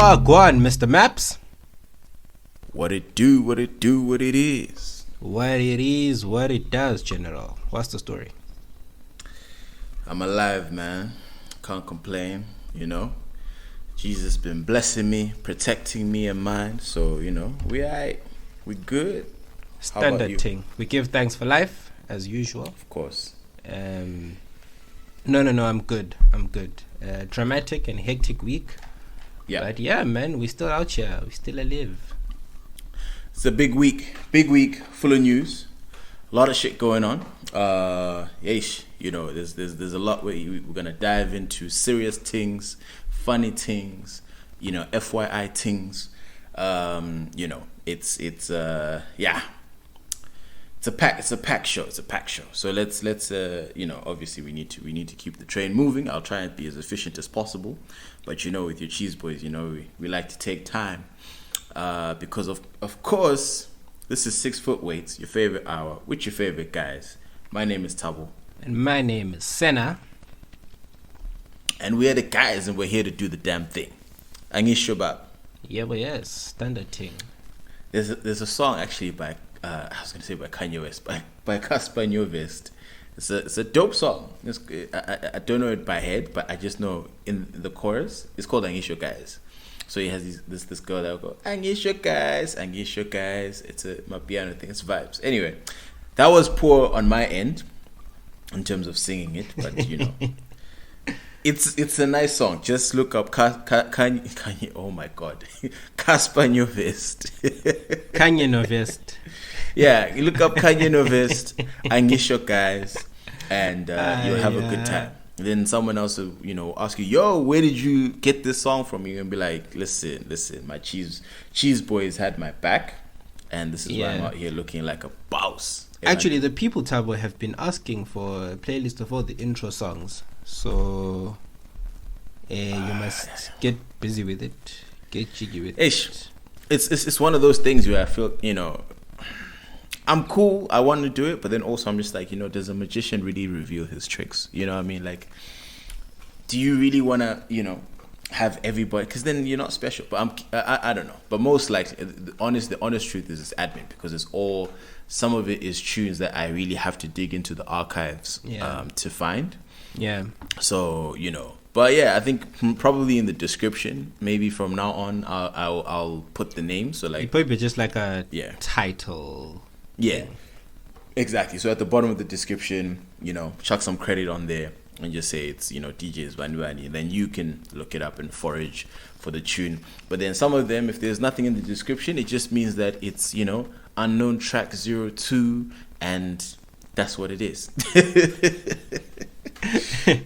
Wagwan, Mr. Maps. What it do, what it do, what it is. What it is, what it does, General. What's the story? I'm alive, man. Can't complain, you know. Jesus been blessing me, protecting me and mine. So, you know, we alright. We good. Standard thing. We give thanks for life, as usual. Of course. No, I'm good. Dramatic and hectic week. Yeah. But yeah, man, we still out here. We still alive. It's a big week, full of news. A lot of shit going on. You know, there's a lot where we're gonna dive into serious things, funny things, you know, FYI things. You know, it's a packed show. So let's you know, obviously we need to keep the train moving. I'll try and be as efficient as possible, but you know, with your cheese boys, you know, we like to take time, because of course this is 6 Foot Weights, your favorite hour with your favorite guys. My name is Thabo, and my name is Senna, and we're the guys, and we're here to do the damn thing. Angishabab. Yeah, but yes, standard thing. There's a song actually by I was gonna say by Kanye West, by Casper Nyovest. It's a dope song. I don't know it by head, but I just know in the chorus it's called Angisho Guys. So he has this girl that will go Angisho Guys. It's my piano thing. It's vibes. Anyway, that was poor on my end in terms of singing it, but you know. It's a nice song. Just look up Kanye. Oh my God, Casper Nyovest. Kanye Nyovest. Yeah, you look up Kanye Nyovest, Angisho Guys, and you'll have a good time. And then someone else will, you know, ask you, "Yo, where did you get this song from?" You and be like, "Listen, my cheese boys had my back, and this is why I'm out here looking like a boss." Actually, the people, Thabo, have been asking for a playlist of all the intro songs. So you must get busy with it. Get jiggy with it. It's one of those things where I feel, you know, I'm cool, I want to do it, but then also I'm just like, you know, does a magician really reveal his tricks? You know what I mean? Like, do you really want to, you know, have everybody? Because then you're not special. But I don't know. But most likely, the honest truth is it's admin, because it's all, some of it is tunes that I really have to dig into the archives to find. Yeah. So, you know, but yeah, I think probably in the description, maybe from now on, I'll put the name. So like, it probably just like a title. Yeah, exactly. So at the bottom of the description, you know, chuck some credit on there and just say it's, you know, DJs Vanwani. Then you can look it up and forage for the tune. But then some of them, if there's nothing in the description, it just means that it's, you know, unknown track 02, and that's what it is.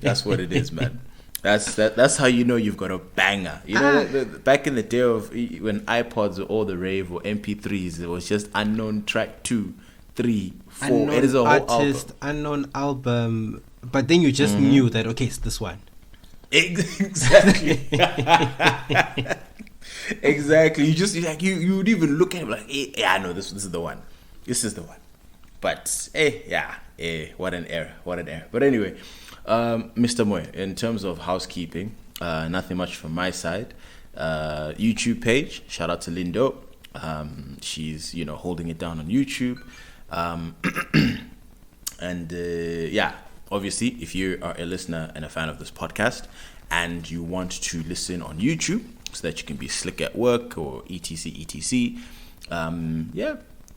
That's what it is, man. That's how you know you've got a banger. You know, back in the day of when iPods were all the rave, or MP3s, it was just unknown track 2, 3, 4. Unknown it is a whole artist, album. Unknown album. But then you just knew that, okay, it's this one. Exactly. Exactly. You just like you would even look at it like, yeah, I know this is the one. This is the one. But what an error. But anyway, Mr. Moy, in terms of housekeeping, nothing much from my side. YouTube page, shout out to Lindo. She's, you know, holding it down on YouTube. And obviously, if you are a listener and a fan of this podcast and you want to listen on YouTube so that you can be slick at work or etc,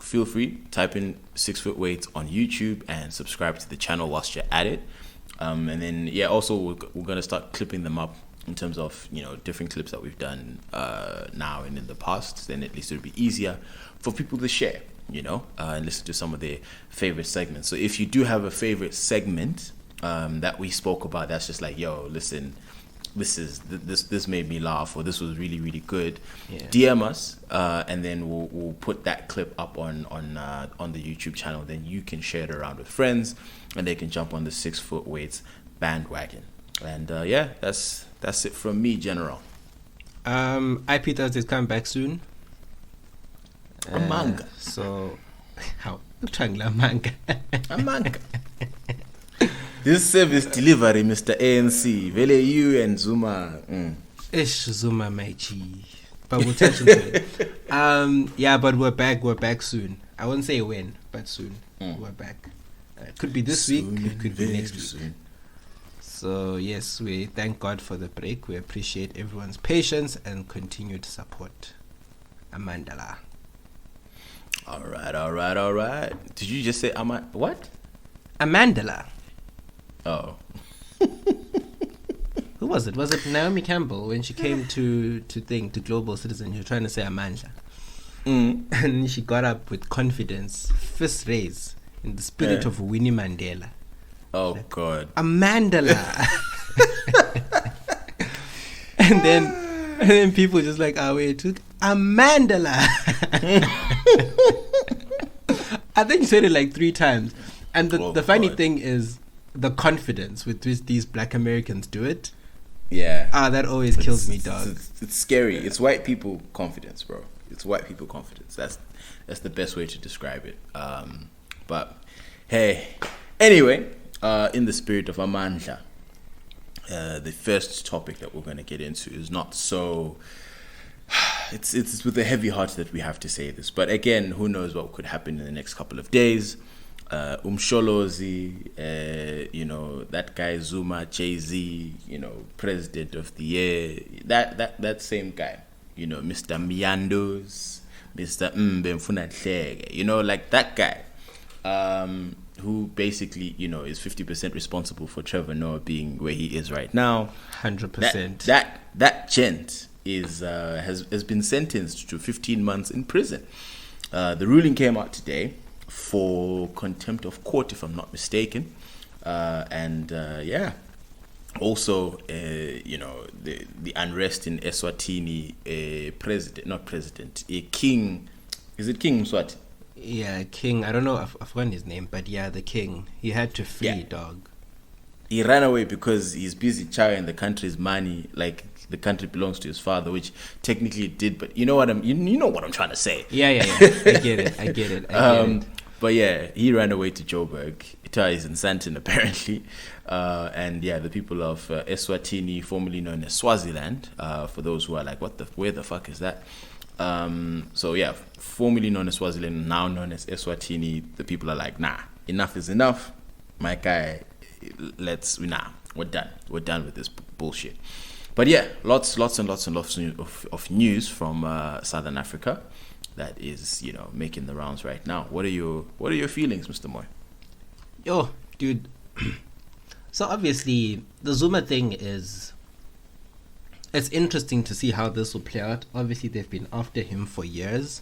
feel free, type in 6 Foot Weights on YouTube and subscribe to the channel whilst you're at it. And then also we're gonna start clipping them up in terms of, you know, different clips that we've done now and in the past. Then at least it'll be easier for people to share, you know, and listen to some of their favorite segments. So if you do have a favorite segment that we spoke about, that's just like, yo, listen, this made me laugh, or this was really, really good, DM us, and then we'll put that clip up on the YouTube channel. Then you can share it around with friends, and they can jump on the 6 Foot Weights bandwagon. And that's it from me, General. IP Thursday's coming back soon. A manga. So how a manga? A manga. This service delivery, Mr. ANC, Vele you and Zuma. Ish Zuma my G. But we'll touch into it. Yeah, but we're back soon. I won't say when, but soon. We're back. It could be this week, it could be next week. Soon. So yes, we thank God for the break. We appreciate everyone's patience and continued support. Amandela. All right. Did you just say what? Amandela. Oh. Who was it? Was it Naomi Campbell when she came to Global Citizen? She was trying to say Amandla. And she got up with confidence, fist raise, in the spirit of Winnie Mandela. Oh, like, God. Amandela. and then people just like, it took Amandela. I think you said it like 3 times. And the funny thing is the confidence with which these black Americans do it. Yeah. That always kills me, dog. It's scary. It's white people confidence, bro. It's white people confidence. That's the best way to describe it. But hey, anyway, in the spirit of Amandla, the first topic that we're going to get into is not so. It's with a heavy heart that we have to say this, but again, who knows what could happen in the next couple of days. Umsholozi, that guy Zuma, Jay-Z, president of the year, that same guy, Mr. Miandos, Mr. Bemfuna Hlege, like that guy, who basically, is 50% responsible for Trevor Noah being where he is right now. 100%. That gent has been sentenced to 15 months in prison. The ruling came out today for contempt of court, if I'm not mistaken, also the unrest in Eswatini, king, is it King Mswati? Yeah, King. I don't know. I've forgotten his name, but yeah, the king. He had to flee, dog. He ran away because he's busy chowing the country's money, like the country belongs to his father, which technically it did. But you know what I'm trying to say. Yeah. I get it. But yeah, he ran away to Joburg. He's in Santon apparently, and yeah, the people of Eswatini, formerly known as Swaziland, for those who are like, where the fuck is that? So yeah, formerly known as Swaziland, now known as Eswatini. The people are like, nah, enough is enough, my guy. We're done. We're done with this bullshit. But yeah, lots of news from Southern Africa that is, making the rounds right now. What are your feelings, Mr. Moy? Yo, dude. So obviously the Zuma thing it's interesting to see how this will play out. Obviously they've been after him for years.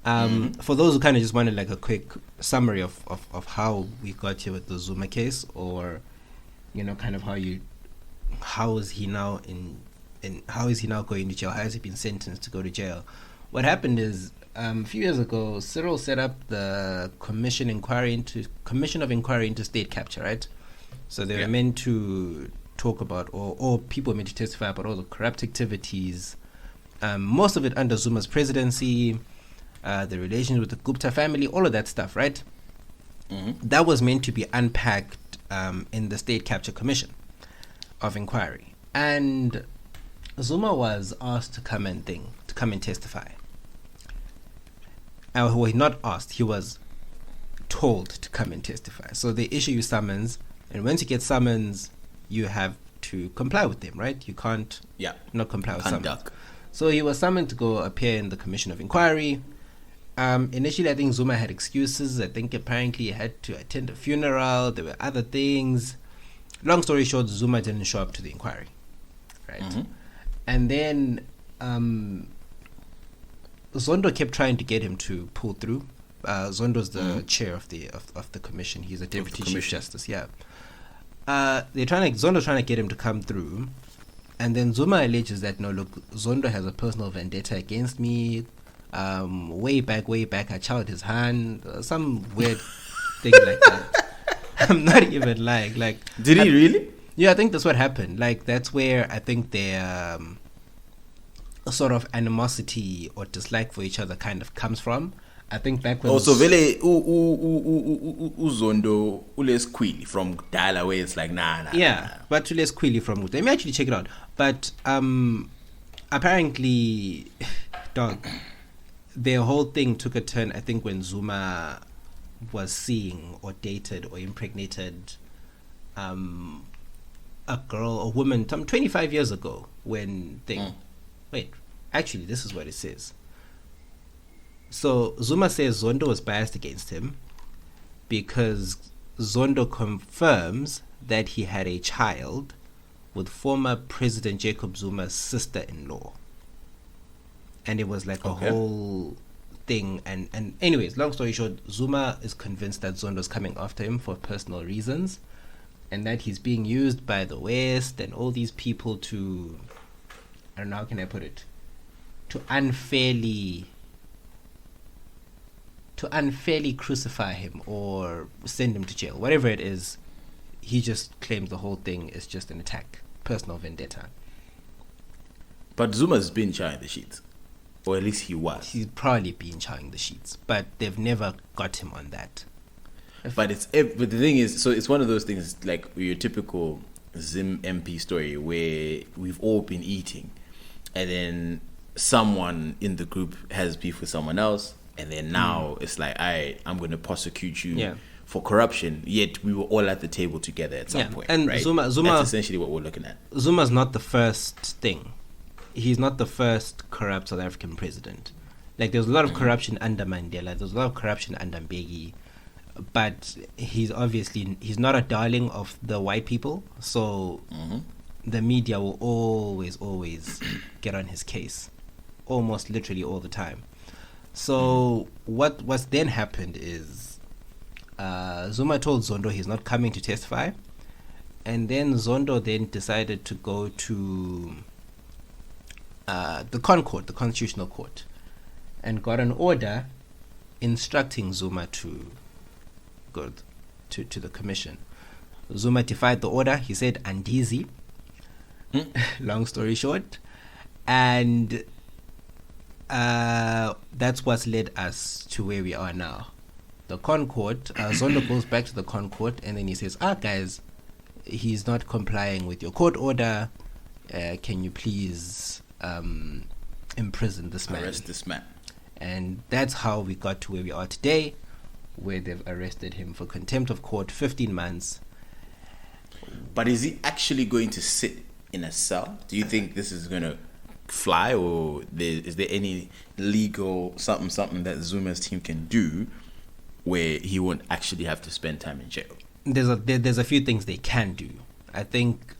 For those who kind of just wanted like a quick summary of how we got here with the Zuma case, or kind of how is he now going to jail? How has he been sentenced to go to jail? What happened is a few years ago, Cyril set up the Commission of Inquiry into State Capture, right? So they were meant to talk about, or people were meant to testify about all the corrupt activities, most of it under Zuma's presidency, the relations with the Gupta family, all of that stuff, right? That was meant to be unpacked in the State Capture Commission of Inquiry. And Zuma was asked to come and testify. Well, not asked, he was told to come and testify. So they issue you summons, and once you get summons, you have to comply with them, right? You can't not comply with summons. So he was summoned to go appear in the Commission of Inquiry. Initially, I think Zuma had excuses. I think apparently he had to attend a funeral. There were other things. Long story short, Zuma didn't show up to the inquiry, right? And then Zondo kept trying to get him to pull through. Zondo's the chair of the commission. He's a deputy chief justice. Yeah. Zondo's trying to get him to come through, and then Zuma alleges that no, look, Zondo has a personal vendetta against me. Way back, I chowed his hand. Some weird thing like that. I'm not even lying. Like, did he really? Yeah, I think that's what happened. Like, that's where I think their sort of animosity or dislike for each other kind of comes from. I think back when also vele uzondo ules quili from Dala, where it's like nah. But ules quili from let me actually check it out. But apparently, dog, their whole thing took a turn, I think, when Zuma was seeing or dated or impregnated a girl, a woman, some 25 years ago when they... Wait, actually, this is what it says. So Zuma says Zondo was biased against him because Zondo confirms that he had a child with former President Jacob Zuma's sister-in-law. And it was like a whole thing. And anyways, long story short, Zuma is convinced that Zondo's coming after him for personal reasons and that he's being used by the West and all these people to, I don't know, how can I put it, to unfairly crucify him or send him to jail. Whatever it is, he just claims the whole thing is just an attack, personal vendetta. But Zuma's been chowing the sheets. Or at least he was. He's probably been chowing the sheets, but they've never got him on that. But the thing is, so it's one of those things like your typical Zim MP story where we've all been eating, and then someone in the group has beef with someone else, and then now it's like, all right, I'm going to prosecute you for corruption. Yet we were all at the table together at some point, and right? Zuma, that's essentially what we're looking at. Zuma's not the first thing. He's not the first corrupt South African president. Like, there was a lot of corruption under Mandela. There was a lot of corruption under Mbeki. But he's not a darling of the white people. So the media will always get on his case. Almost literally all the time. So what's then happened is Zuma told Zondo he's not coming to testify. And then Zondo then decided to go to the Constitutional Court, and got an order instructing Zuma to go to the commission. Zuma defied the order. He said andizi. Long story short, and that's what's led us to where we are now. The Con Court, Zondo goes back to the Con Court, and then he says, guys, he's not complying with your court order. Can you please imprison this man? Arrest this man. And that's how we got to where we are today, where they've arrested him for contempt of court, 15 months. But is he actually going to sit in a cell? Do you think this is going to fly, or is there any legal something that Zuma's team can do where he won't actually have to spend time in jail? There's a few things they can do. I think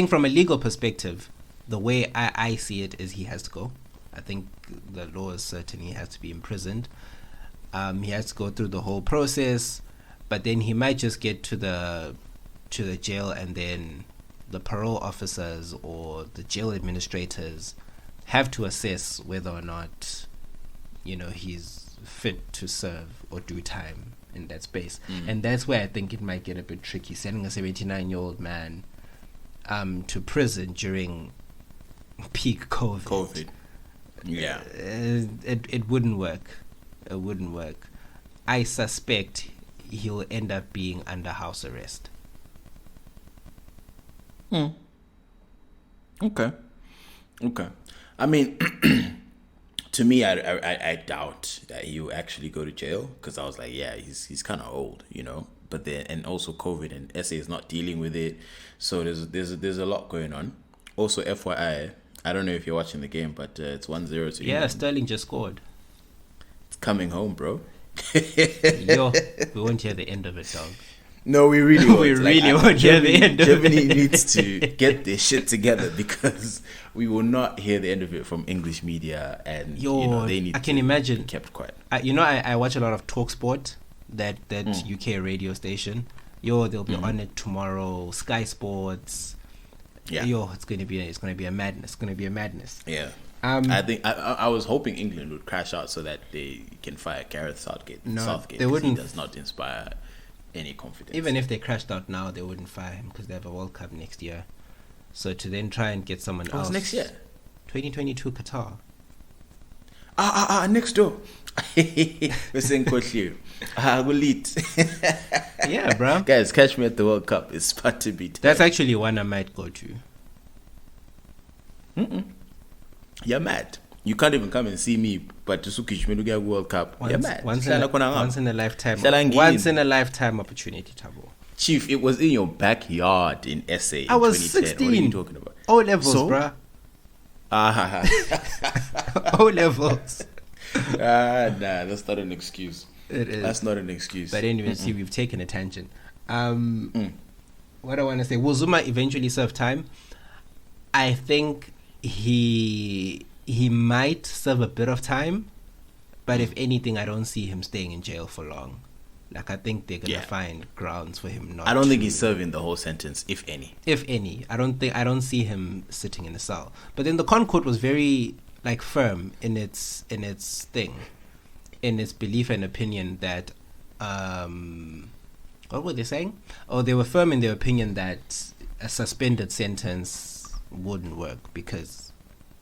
from a legal perspective, the way I see it is he has to go. I think the law is certain he has to be imprisoned. He has to go through the whole process, but then he might just get to the jail, and then the parole officers or the jail administrators have to assess whether or not, he's fit to serve or do time in that space. And that's where I think it might get a bit tricky, sending a 79-year-old man to prison during peak COVID. Yeah. It wouldn't work. It wouldn't work. I suspect he'll end up being under house arrest. Okay. I mean, to me, I doubt that he'll actually go to jail, because I was like, yeah, he's kind of old, But then, and also COVID, and SA is not dealing with it, so there's a lot going on. Also, FYI, I don't know if you're watching the game, but it's 1-0 to Yeah, England. Sterling just scored. It's coming home, bro. Yo, we won't hear the end of it, dog. No, we really won't. We really won't hear the end of it. Germany needs to get their shit together, because we will not hear the end of it from English media, and they need. I can imagine. Be kept quiet. I watch a lot of TalkSport, that UK radio station. They'll be on it tomorrow. Sky Sports. Yeah. It's gonna be a madness. Yeah. I think I was hoping England would crash out so that they can fire Gareth Southgate. No, they wouldn't. He does not inspire any confidence. Even if they crashed out now, they wouldn't fire him, because they have a World Cup next year. So to then try and get someone else. Next year? 2022 Qatar. Next door. We're saying we'll eat. Yeah, bro. Guys, catch me at the World Cup. It's about to be time. That's actually one I might go to. you're mad. You can't even come and see me, but to get World Cup, you're mad. Once in a lifetime opportunity, Thabo. Chief, it was in your backyard in SA. I was 2010. 16. What are you talking about? O levels, So? bruh. Ah, O levels. nah, that's not an excuse. It is. That's not an excuse. But anyway, see, we've taken a tangent. What I want to say, will Zuma eventually serve time? I think he might serve a bit of time, but if anything, I don't see him staying in jail for long. Like, I think they're gonna find grounds for him not. I don't think he's serving the whole sentence, if any. If any, I don't see him sitting in a cell. But then the Concord was very like firm in its thing, in its belief and opinion that what were they saying? Oh, they were firm in their opinion that a suspended sentence wouldn't work because,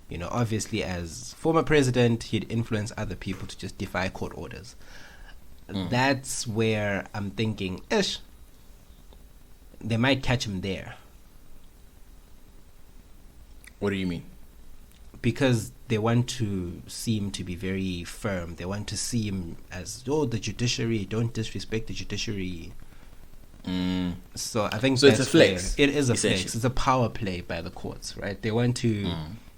you know, obviously as former president, he'd influence other people to just defy court orders. That's where I'm thinking, they might catch him there. What do you mean? Because they want to seem to be very firm. They want to seem as, the judiciary, don't disrespect the judiciary. So I think so. It's a flex. It is a flex. It's a power play by the courts, right? They want to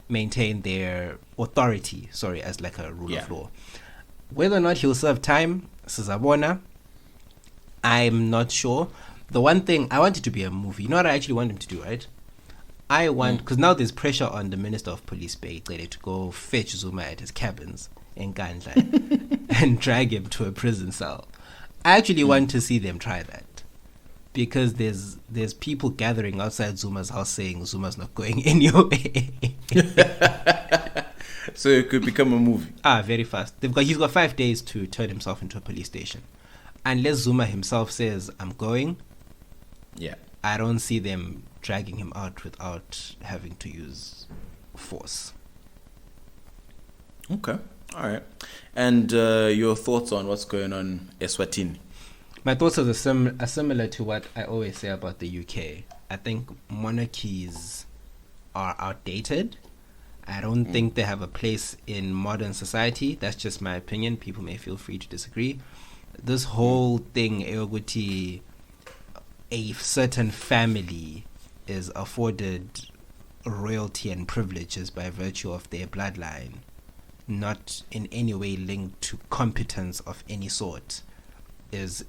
maintain their authority, as like a rule of law. Whether or not he'll serve time, Sizabona, I'm not sure. The one thing, I want it to be a movie. You know what I actually want him to do, right? I want, because now there's pressure on the Minister of Police, to go fetch Zuma at his cabins in Gandla and drag him to a prison cell. I actually want to see them try that. Because there's people gathering outside Zuma's house saying Zuma's not going anywhere. So it could become a movie. Very fast. He's got 5 days to turn himself into a police station. Unless Zuma himself says, I'm going, I don't see them dragging him out without having to use force. Okay. All right. And your thoughts on what's going on Eswatini? My thoughts are similar to what I always say about the UK. I think monarchies are outdated. I don't think they have a place in modern society. That's just my opinion. People may feel free to disagree. This whole thing, a certain family is afforded royalty and privileges by virtue of their bloodline, not in any way linked to competence of any sort, is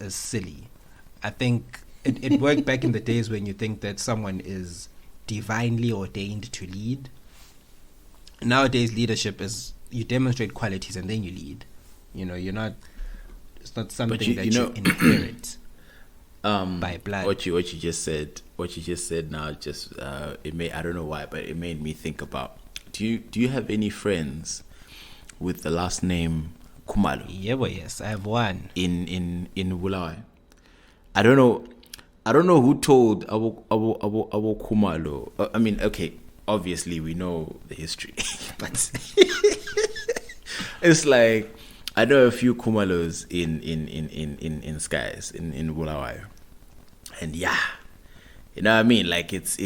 silly. I think it worked back in the days when you think that someone is divinely ordained to lead. Nowadays, leadership is you demonstrate qualities and then you lead. You know, it's not something you inherit by blood. What you just said now, just it made, I don't know why, but it made me think about. Do you have any friends with the last name Khumalo? Yeah, well, yes, I have one in Bulawayo. I don't know who told Abo Khumalo. I mean, okay, obviously we know the history, but it's like I know a few Khumalos in skies in Bulawayo, and you know what I mean. Like it's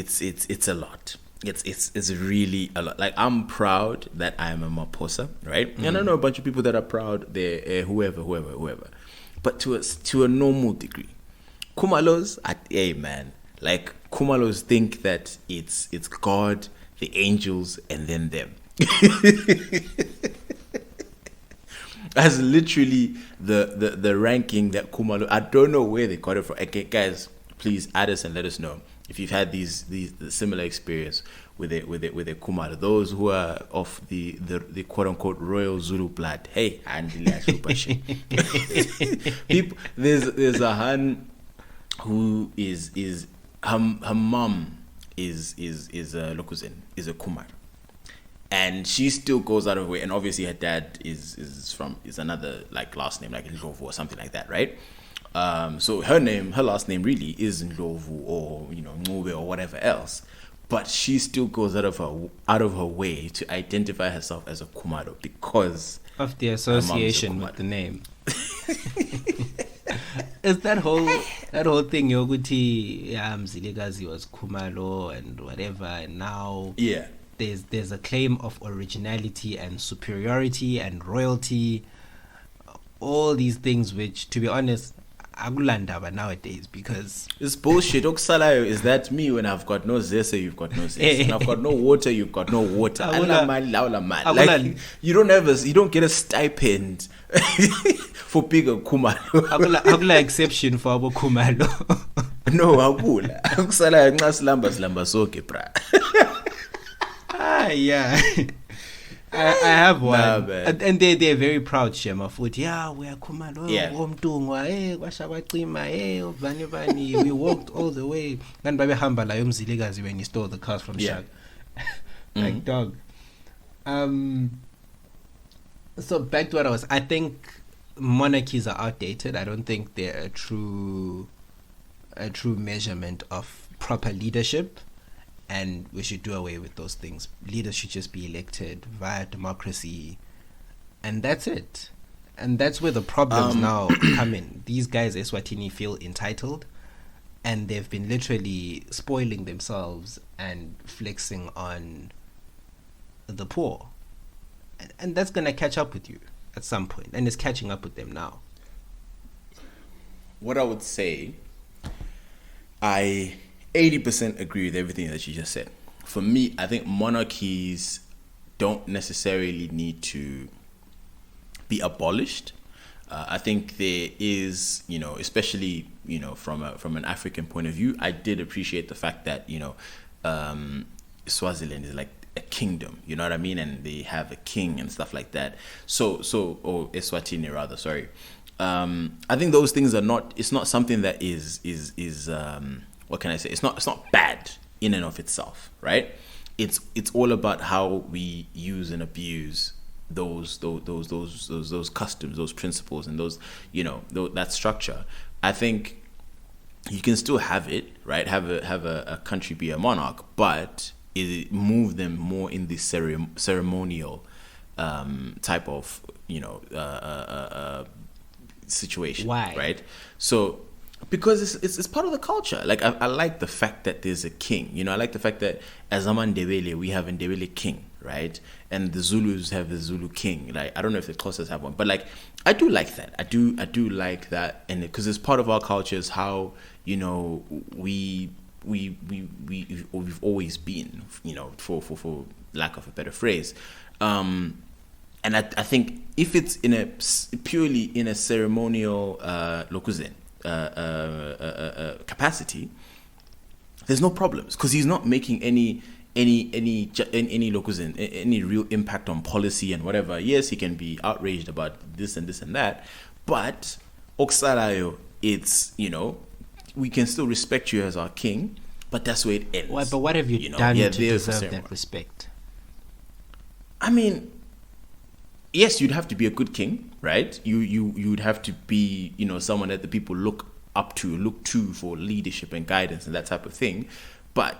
a lot. It's really a lot. Like I'm proud that I'm a Maposa, right? And I know a bunch of people that are proud. They're whoever. But to a normal degree, Khumalos, like Khumalos think that it's God, the angels, and then them. That's literally the ranking that Khumalo. I don't know where they got it from. Okay, guys, please add us and let us know if you've had these similar experience with a Khumalo. Those who are of the quote unquote royal Zulu blood. Hey, people, there's a Han who is her mom is a Lokuzin, is a Kumar. And she still goes out of her way, and obviously her dad is another like last name like Ndlovu or something like that, right? So her last name really is Ndlovu or Ngube or whatever else, but she still goes out of her way to identify herself as a Kumaro because of the association with the name. Is that whole thing Yoguti Mzilikazi was Kumalo and whatever, and now there's a claim of originality and superiority and royalty, all these things which, to be honest, akulandaba nowadays, because it's bullshit. Okusalayo is that me when I've got no zese, you've got no zese. When I've got no water, you've got no water. Like you don't get a stipend for bigger kumalo. akula exception for abo kumalo. No, akula. Okusalayo nxa silamba soke bra. Yeah. I have one. And they're very proud, Shema Foot. Yeah, we are Kumalo, we walked all the way. And Baby Hamba la Zilegazi when he stole the cars from Shag. Like dog. So back to what I think monarchies are outdated. I don't think they're a true measurement of proper leadership. And we should do away with those things. Leaders should just be elected via democracy. And that's it. And that's where the problems now come in. These guys, Eswatini, feel entitled. And they've been literally spoiling themselves and flexing on the poor. And that's going to catch up with you at some point. And it's catching up with them now. What I would say, I 80% agree with everything that you just said. For me, I think monarchies don't necessarily need to be abolished. I think there is, especially, from an African point of view, I did appreciate the fact that, Swaziland is like a kingdom, you know what I mean? And they have a king and stuff like that. Or Eswatini rather, sorry. I think those things it's not something that is what can I say? It's not bad in and of itself, right? It's all about how we use and abuse those customs, those principles, and those that structure. I think you can still have it, right? Have a country be a monarch, but move them more in the ceremonial type of situation. Why? Right? So. Because it's part of the culture. Like I like the fact that there's a king. I like the fact that as Amandela we have a Ndebele king, right? And the Zulus have the Zulu king. Like I don't know if the Xhosas have one, but like I do like that. I do like that, and because it's part of our culture, is how we've always been. For lack of a better phrase. And I think if it's purely in a ceremonial lokuzen. Capacity, there's no problems because he's not making any locus any real impact on policy and whatever. Yes, he can be outraged about this and that, but Oksarayo, it's we can still respect you as our king, but that's where it ends. Well, but what have you done to deserve that respect? I mean, yes, you'd have to be a good king, right? You'd have to be, someone that the people look to for leadership and guidance and that type of thing. But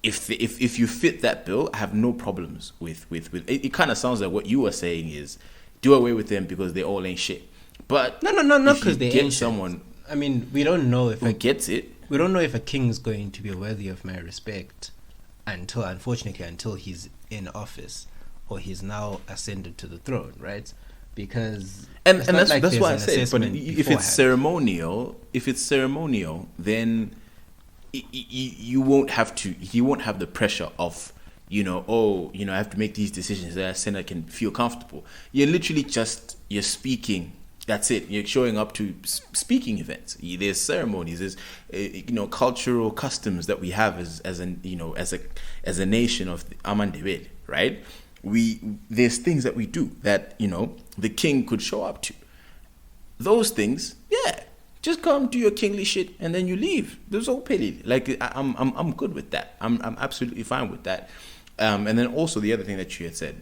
if you fit that bill, I have no problems with it. It kind of sounds like what you were saying is do away with them because they all ain't shit. But no, because they ain't someone. I mean, we don't know if who gets it. We don't know if a king is going to be worthy of my respect until he's in office. Or he's now ascended to the throne, right? Because and that's why I said. But if it's ceremonial, then you won't have to. You won't have the pressure of I have to make these decisions that Senate can feel comfortable. You're literally you're speaking. That's it. You're showing up to speaking events. There's ceremonies. There's cultural customs that we have as a nation of Amandebele, right? There's things that we do that the king could show up to. Those things, just come do your kingly shit and then you leave. There's all petty. Like I'm good with that. I'm absolutely fine with that. And then also the other thing that you had said,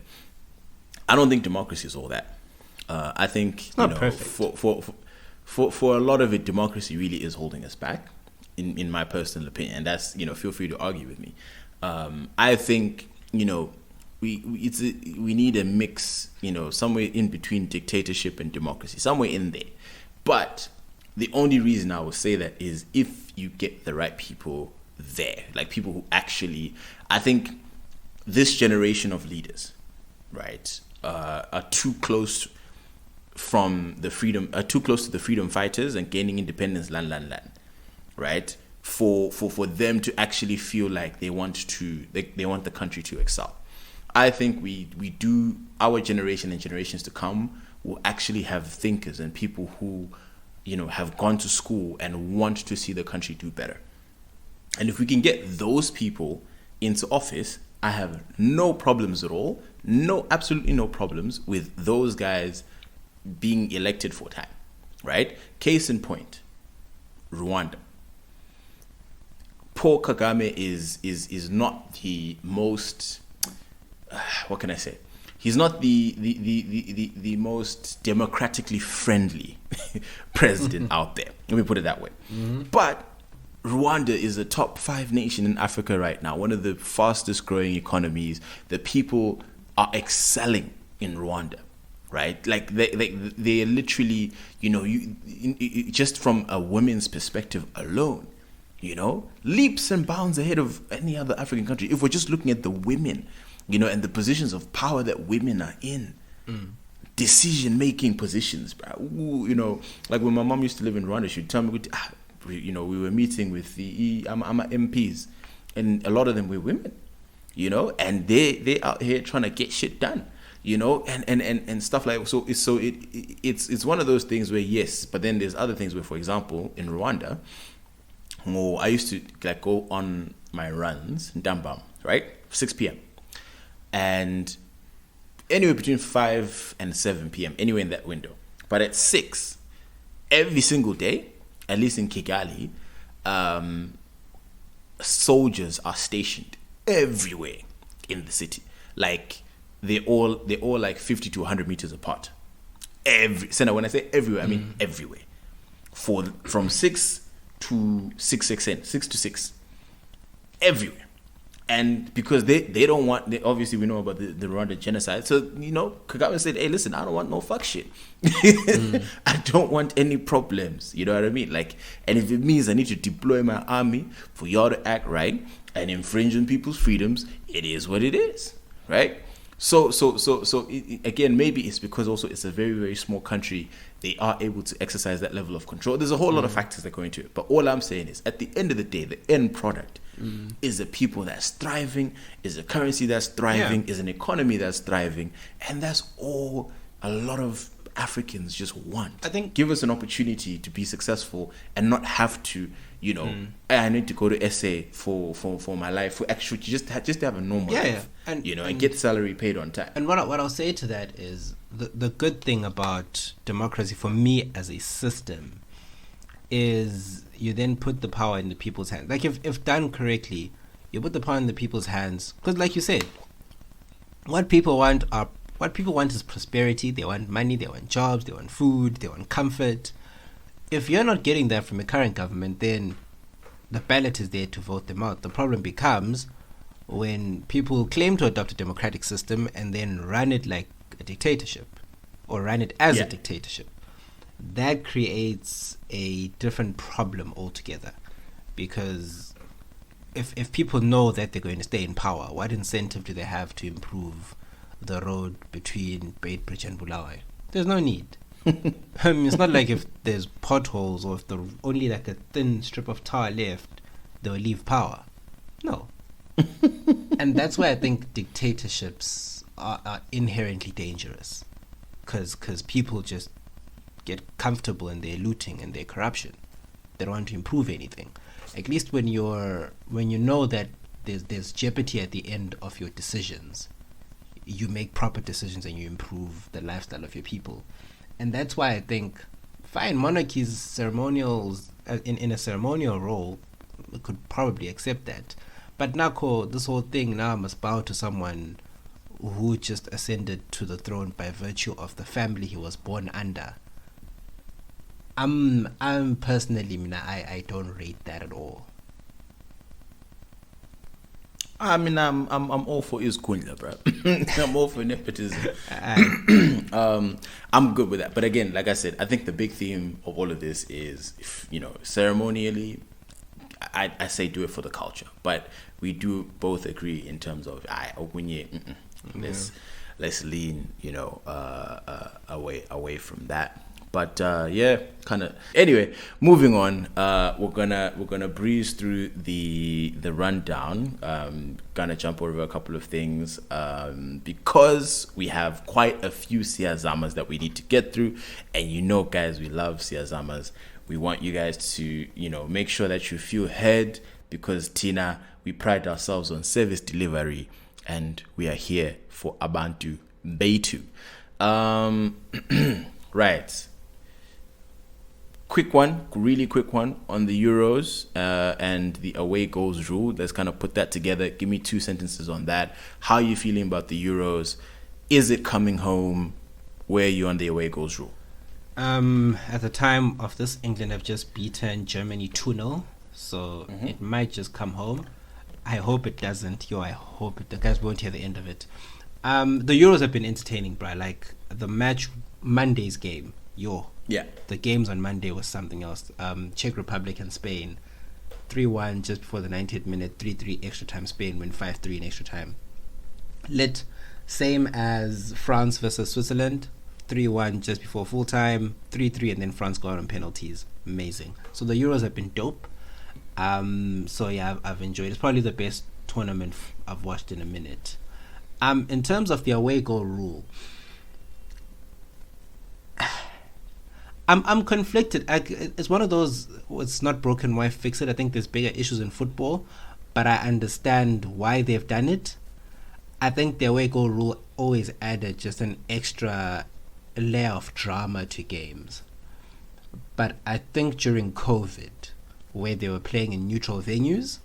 I don't think democracy is all that. I think it's not perfect. For a lot of it, democracy really is holding us back, in my personal opinion. And that's feel free to argue with me. I think we need a mix, somewhere in between dictatorship and democracy, somewhere in there. But the only reason I would say that is if you get the right people there, like people who actually, I think this generation of leaders, right, are too close too close to the freedom fighters and gaining independence, land, right? For them to actually feel like they want the country to excel. I think we do. Our generation and generations to come will actually have thinkers and people who, have gone to school and want to see the country do better. And if we can get those people into office, I have no problems at all. Absolutely no problems with those guys being elected for time, right? Case in point, Rwanda. Paul Kagame is not the most, what can I say? He's not the most democratically friendly president out there. Let me put it that way. Mm-hmm. But Rwanda is a top 5 nation in Africa right now, one of the fastest growing economies. The people are excelling in Rwanda, right? Like they literally, just from a women's perspective alone, leaps and bounds ahead of any other African country. If we're just looking at the women, and the positions of power that women are in, decision-making positions, bro. Ooh, like when my mom used to live in Rwanda, she'd tell me, we were meeting with the MPs, and a lot of them were women, and they out here trying to get shit done, and stuff like so. It's one of those things where yes, but then there's other things where, for example, in Rwanda, I used to go on my runs in Dambam, right, 6 p.m. and anywhere between 5 and 7 p.m. anywhere in that window. But at 6, every single day, at least in Kigali, soldiers are stationed everywhere in the city. Like they're all like 50 to 100 meters apart. When I say everywhere, I mean everywhere. From 6 to 6 to 6, everywhere. And because they don't want, obviously we know about the Rwanda genocide. So, Kagame said, hey, listen, I don't want no fuck shit. I don't want any problems. You know what I mean? Like, and if it means I need to deploy my army for y'all to act right and infringe on people's freedoms, it is what it is. Right? So again, maybe it's because also it's a very, very small country. They are able to exercise that level of control. There's a whole lot of factors that go into it. But all I'm saying is, at the end of the day, the end product is a people that's thriving, is a currency that's thriving, is an economy that's thriving. And that's all a lot of Africans just want. I think give us an opportunity to be successful and not have to, I need to go to SA for my life, for actually just to have a normal life. And get salary paid on time. And what I'll say to that is the good thing about democracy for me as a system is you then put the power in the people's hands. Like if done correctly, you put the power in the people's hands. Because like you said, what people want is prosperity. They want money, they want jobs, they want food, they want comfort. If you're not getting that from the current government, then the ballot is there to vote them out. The problem becomes when people claim to adopt a democratic system and then run it like a dictatorship or run it as a dictatorship. That creates a different problem altogether, because if people know that they're going to stay in power, what incentive do they have to improve the road between Beitbridge and Bulawayo? There's no need. I mean, it's not like if there's potholes or if there's only like a thin strip of tar left, they'll leave power. No. And that's why I think dictatorships are inherently dangerous, because people just get comfortable in their looting and their corruption. They don't want to improve anything. At least when you know that there's jeopardy at the end of your decisions, you make proper decisions and you improve the lifestyle of your people. And that's why I think, fine, monarchies, ceremonials, in a ceremonial role, we could probably accept that. But now, this whole thing now must bow to someone who just ascended to the throne by virtue of the family he was born under. I'm personally, I don't rate that at all. I mean, I'm all for Iskunya, bro. I'm all for nepotism. I'm good with that. But again, like I said, I think the big theme of all of this is, ceremonially, I say do it for the culture, but we do both agree in terms of let's lean, away from that. But kind of. Anyway, moving on. We're gonna breeze through the rundown. Gonna jump over a couple of things because we have quite a few siyazamas that we need to get through, and guys, we love siyazamas. We want you guys to make sure that you feel heard, because Tina, we pride ourselves on service delivery, and we are here for Abantu Beitu. Right. Really quick one on the Euros and the away goals rule. Let's kind of put that together. Give me 2 sentences on that. How are you feeling about the Euros? Is it coming home? Where are you on the away goals rule? At the time of this, England have just beaten Germany 2-0, so it might just come home. I hope it doesn't. I hope the guys won't hear the end of it. The Euros have been entertaining, bro. Like the match, Monday's game. The games on Monday was something else. Czech Republic and Spain, 3-1 just before the 90th minute, 3-3 extra time. Spain win 5-3 in extra time. Same as France versus Switzerland, 3-1 just before full time, 3-3, and then France got on penalties. Amazing. So the Euros have been dope. I've enjoyed it. It's probably the best tournament I've watched in a minute. In terms of the away goal rule, I'm conflicted. It's one of those, it's not broken, why fix it? I think there's bigger issues in football, but I understand why they've done it. I think the away goal rule always added just an extra layer of drama to games. But I think during COVID, where they were playing in neutral venues,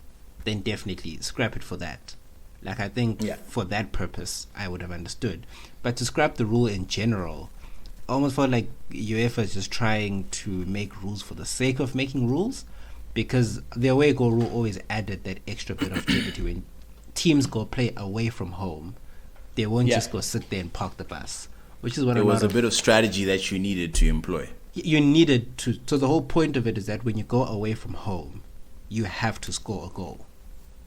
then definitely scrap it for that. Like, I think for that purpose, I would have understood. But to scrap the rule in general, almost felt like UEFA is just trying to make rules for the sake of making rules, because the away goal rule always added that extra bit of jeopardy. When teams go play away from home, they won't just go sit there and park the bus, which is what it was a bit of strategy that you needed to employ. You needed to. So the whole point of it is that when you go away from home, you have to score a goal.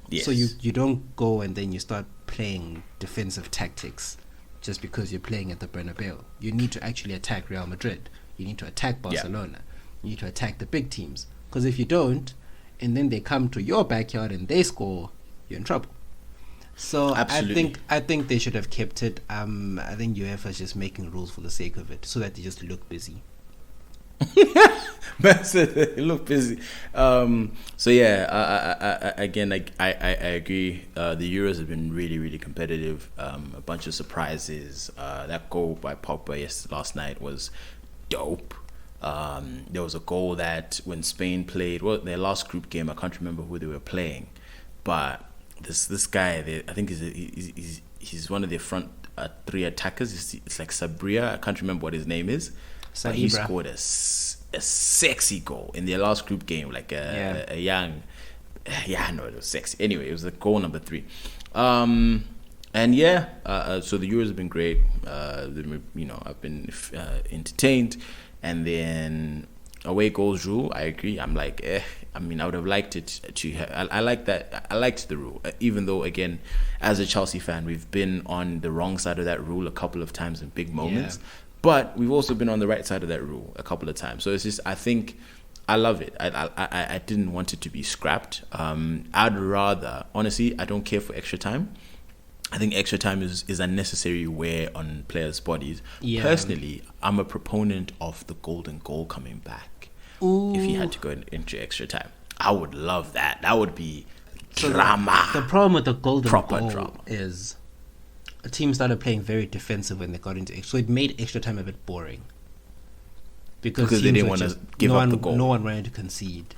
Yes. So you don't go and then you start playing defensive tactics just because you're playing at the Bernabeu. You need to actually attack Real Madrid. You need to attack Barcelona. You need to attack the big teams. Because if you don't, and then they come to your backyard and they score, you're in trouble. So absolutely. I think they should have kept it. I think UEFA is just making rules for the sake of it, so that they just look busy. Look busy. So yeah, again, I agree. The Euros have been really, really competitive. A bunch of surprises. That goal by Pogba last night was dope. There was a goal that when Spain played, their last group game, I can't remember who they were playing, but this guy, I think he's one of their front 3 attackers. It's like Sabria. I can't remember what his name is. So he scored a sexy goal in their last group game, like a young, it was sexy. Anyway, it was the goal number 3. So the Euros have been great. I've been entertained. And then away goals rule, I agree. I'm like, I would have liked it to. I like that. I liked the rule, even though, again, as a Chelsea fan, we've been on the wrong side of that rule a couple of times in big moments. Yeah. But we've also been on the right side of that rule a couple of times. So it's just, I think, I love it. I didn't want it to be scrapped. I'd rather, honestly, I don't care for extra time. I think extra time is unnecessary wear on players' bodies. Yeah. Personally, I'm a proponent of the golden goal coming back. Ooh. If you had to go into extra time, I would love that. That would be drama. The problem with the golden goal is a team started playing very defensive when they got into extra. So it made extra time a bit boring. Because they didn't want to give up the goal. No one wanted to concede.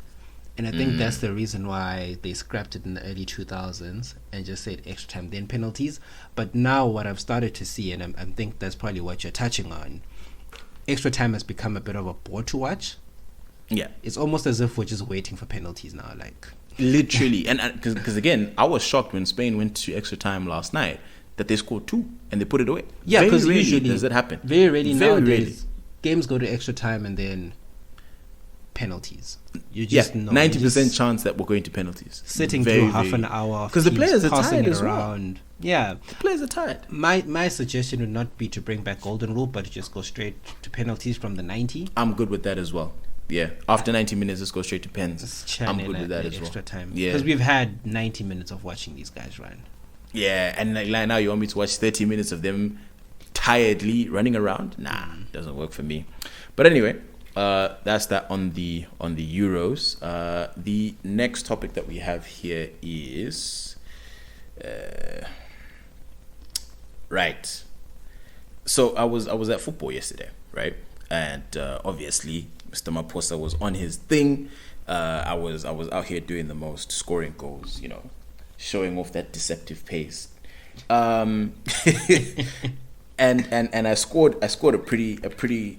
And I think that's the reason why they scrapped it in the early 2000s and just said extra time, then penalties. But now what I've started to see, and I think that's probably what you're touching on, extra time has become a bit of a bore to watch. Yeah. It's almost as if we're just waiting for penalties now. Like literally. And because again, I was shocked when Spain went to extra time last night that they scored 2 and they put it away. Yeah, because usually does that happen? Very rarely nowadays. Games go to extra time and then penalties. You just know 90% chance that we're going to penalties. Sitting through half an hour because the players are tired as around. Well. Yeah, the players are tired. My suggestion would not be to bring back golden rule, but to just go straight to penalties from the 90. I'm good with that as well. Yeah, after 90 minutes, let's go straight to pens. I'm good with that as well. Extra time. Yeah, because we've had 90 minutes of watching these guys run. Yeah, and like now you want me to watch 30 minutes of them tiredly running around? Nah, doesn't work for me. But anyway, that's that on the Euros. The next topic that we have here is right. So I was at football yesterday, right? And obviously Mr. Maposa was on his thing. I was out here doing the most, scoring goals, showing off that deceptive pace. And I scored a pretty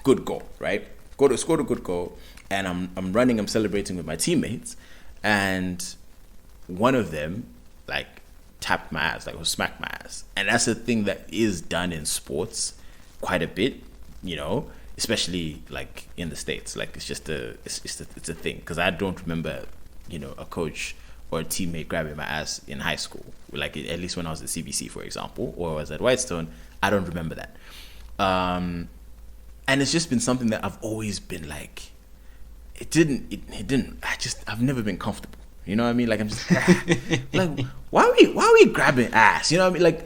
good goal, right? Scored a good goal, and I'm running, I'm celebrating with my teammates, and one of them tapped my ass, smacked my ass. And that's a thing that is done in sports quite a bit, especially in the States. It's a thing, because I don't remember a coach or a teammate grabbing my ass in high school, at least when I was at CBC, for example, or I was at Whitestone. I don't remember that. And it's just been something that I've always been I've never been comfortable. You know what I mean? I'm just why are we grabbing ass? You know what I mean?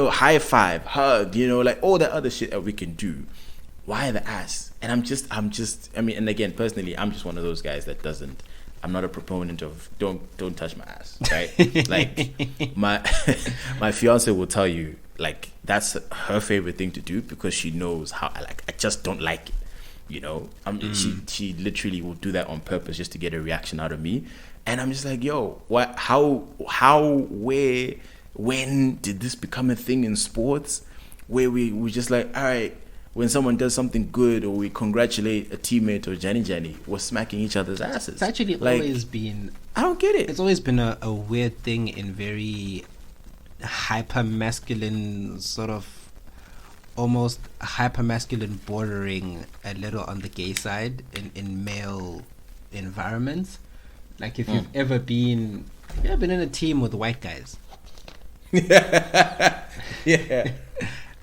High five, hug, all that other shit that we can do. Why the ass? And and again, personally, I'm just one of those guys that I'm not a proponent of don't touch my ass, right? My fiance will tell you that's her favorite thing to do, because she knows how I just don't like it. She literally will do that on purpose just to get a reaction out of me. And I'm just yo, what? How? Where? When did this become a thing in sports? Where we just all right, when someone does something good or we congratulate a teammate or Jenny, we're smacking each other's asses. It's actually always been. I don't get it. It's always been a weird thing in very hyper masculine, sort of almost hyper masculine, bordering a little on the gay side in male environments. If you've ever been in a team with white guys. Yeah.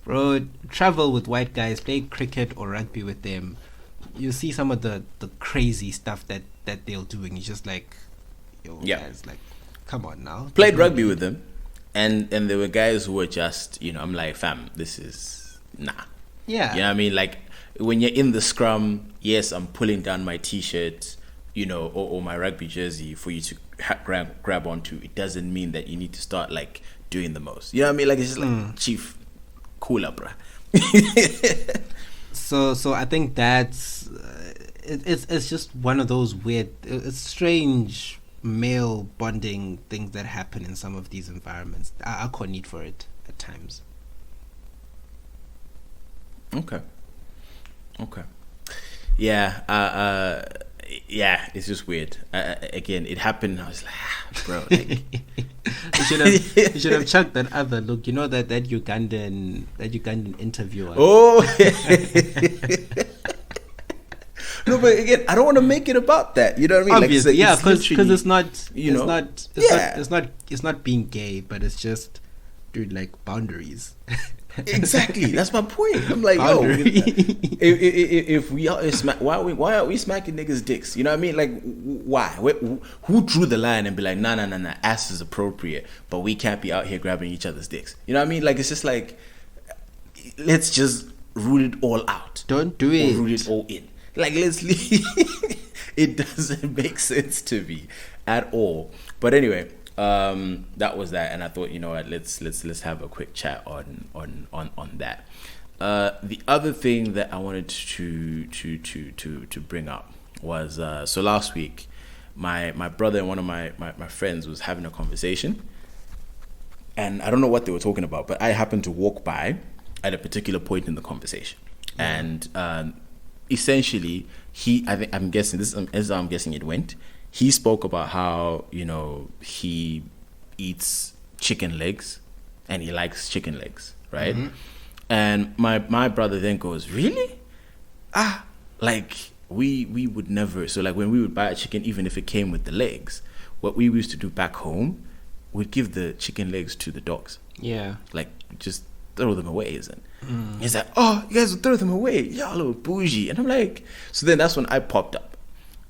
Bro, travel with white guys, play cricket or rugby with them. You see some of the crazy stuff that they'll do, and you're just guys, come on now. Played rugby with them, and there were guys who were just, I'm fam, this is nah. Yeah. You know what I mean? When you're in the scrum, yes, I'm pulling down my t-shirt, or my rugby jersey for you to grab onto. It doesn't mean that you need to start doing the most. You know what I mean? It's just chief, cool up, bruh. So I think that's it's just one of those weird, it's strange male bonding things that happen in some of these environments. I can't need for it at times. Okay. Yeah, it's just weird. Again, it happened. I was bro, you should have chucked that other look. That Ugandan interviewer. Oh. No, but again, I don't want to make it about that. You know what I mean? Obviously, because it's not it's not being gay, but it's just, dude, boundaries. Exactly, that's my point. I'm yo, if we are why are we smacking niggas' dicks? You know what I mean? Why? Who drew the line and be nah, ass is appropriate, but we can't be out here grabbing each other's dicks? You know what I mean? It's just let's just rule it all out. Don't do it. Or rule it all in. Let's leave. It doesn't make sense to me at all. But anyway. That was that, and I thought, what, let's have a quick chat on that. The other thing that I wanted to bring up was so last week, my brother and one of my friends was having a conversation, and I don't know what they were talking about, but I happened to walk by at a particular point in the conversation, and essentially I'm guessing it went. He spoke about how, he eats chicken legs and he likes chicken legs, right? Mm-hmm. And my brother then goes, really? we would never. So like when we would buy a chicken, even if it came with the legs, what we used to do back home, we'd give the chicken legs to the dogs. Yeah. Like just throw them away, isn't? He's like, oh, you guys will throw them away, y'all little bougie. And I'm like, so then that's when I popped up,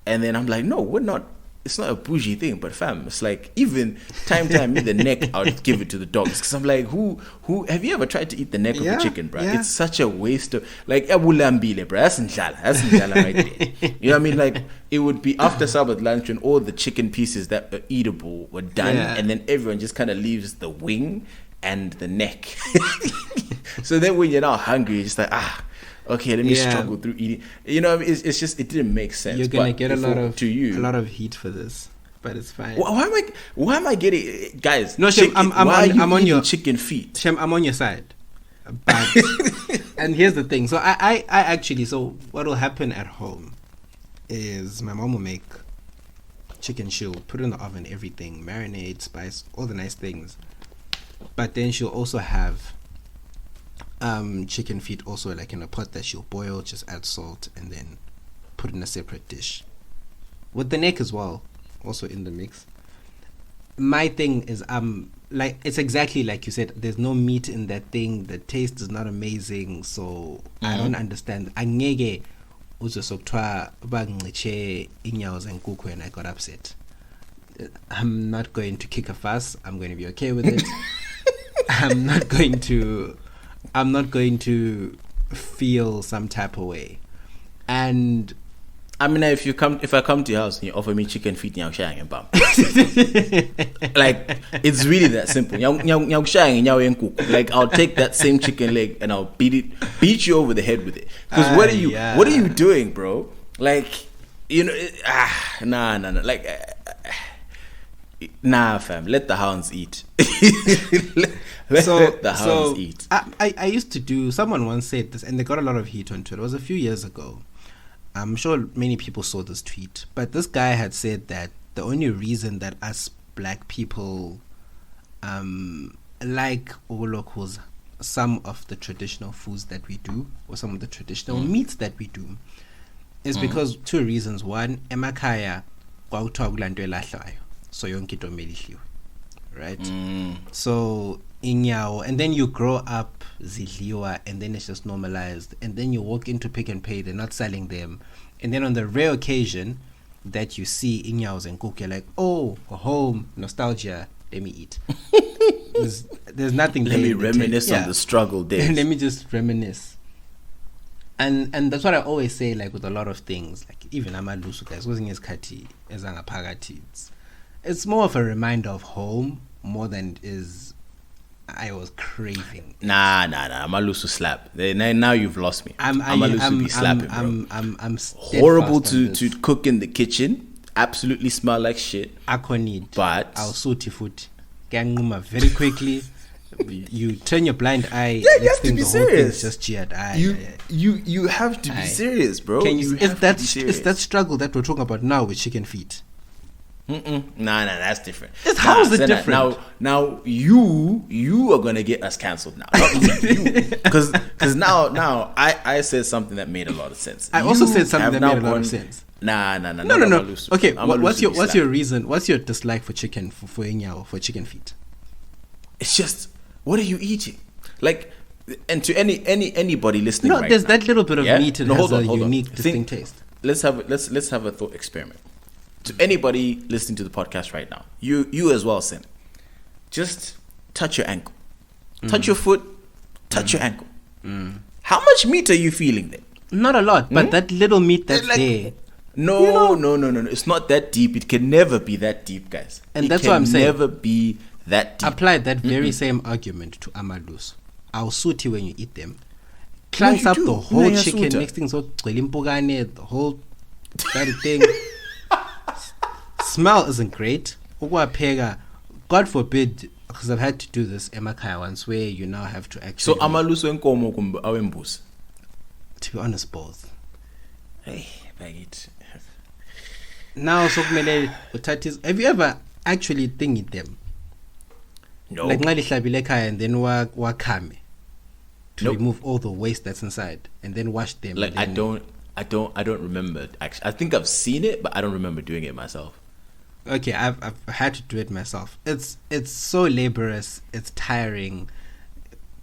and then I'm like, no, we're not. It's not a bougie thing, but fam, it's like even time me the neck, I'll give it to the dogs, because I'm like, who have you ever tried to eat the neck of a chicken, bro? Yeah. It's such a waste of like abulambile, bro. That's njala right there. You know what I mean? Like it would be after Sabbath lunch when all the chicken pieces that are eatable were done, and then everyone just kind of leaves the wing and the neck. So then when you're not hungry, you're just like, okay, let me struggle through eating. You know, it's just, it didn't make sense. You're gonna get a lot of heat for this, but it's fine. Why am I getting, guys? No, Shem, I'm on your chicken feet. Shem, I'm on your side. But and here's the thing. So I actually, so what will happen at home is my mom will make chicken. She'll put it in the oven, everything, marinate, spice, all the nice things. But then she'll also have chicken feet also like in a pot that she'll boil, just add salt and then put in a separate dish with the neck as well, also in the mix. My thing is like it's exactly like you said, there's no meat in that thing, the taste is not amazing, so I don't understand. Angeke uzosokuthiwa bangiche inyawo zenkukhu and I got upset. I'm not going to kick a fuss. I'm going to be okay with it. I'm not going to feel some type of way. And I mean, if I come to your house and you offer me chicken feet, like it's really that simple. Like I'll take that same chicken leg and I'll beat you over the head with it. Because what are you doing, bro? Like, you know, nah. Like, nah, fam. Let the hounds eat. let the hounds eat. I used to do. Someone once said this, and they got a lot of heat onto it. It was a few years ago. I'm sure many people saw this tweet, but this guy had said that the only reason that us black people like Obolokos, some of the traditional foods that we do, or some of the traditional meats that we do, is because two reasons. One, emakhaya kwakuthiwa kulanto elahlwayo, so yonke into melihliwe, right? So inyawo, and then you grow up zidliwa, and then it's just normalized, and then you walk into Pick and Pay, they're not selling them, and then on the rare occasion that you see inyawos and cook, you're like, oh, home, nostalgia, let me eat. there's nothing. Let me reminisce on the struggle days. Let me just reminisce. And that's what I always say, like with a lot of things, like even amalusu guys, it's more of a reminder of home more than it is I was craving. Nah. Amalusu slap. Now you've lost me. Amalusu be slapping, bro. I'm horrible to cook in the kitchen. Absolutely smell like shit. Akonid. But I'll suti food. Ganguma very quickly. You turn your blind eye. Yeah, you have to be serious. Just cheered. You have to be serious, bro. Is that struggle that we're talking about now with chicken feet? Nah, that's different. How is it different? Now you are gonna get us cancelled now. Because now I said something that made a lot of sense. I also said something that made a lot of sense. No. Okay, what's your reason? What's your dislike for chicken for inyawo, for chicken feet? It's just, what are you eating? Like, and to anybody listening, no, there's that little bit of meat and has a unique, distinct taste. Let's have a thought experiment. To anybody listening to the podcast right now, you as well, Sin. Just touch your ankle, touch your foot, touch your ankle. How much meat are you feeling there? Not a lot, but that little meat that's there. No. It's not that deep. It can never be that deep, guys. And that's what I'm saying. Never be that deep. Apply that very same argument to amalus. I'll suit you when you eat them. Clanks up the whole chicken, makes things so the whole bloody thing. Smell isn't great. God forbid, because I've had to do this emakhaya once, where you now have to actually. So amaluso enkomo kumbe awembuzi? To be honest, both. Hey, bag it. Now, so have you ever actually thingied them? No. Like and then wakame to remove all the waste that's inside, and then wash them. Like I don't I don't remember actually. I think I've seen it, but I don't remember doing it myself. Okay, I've had to do it myself. It's so laborious. It's tiring.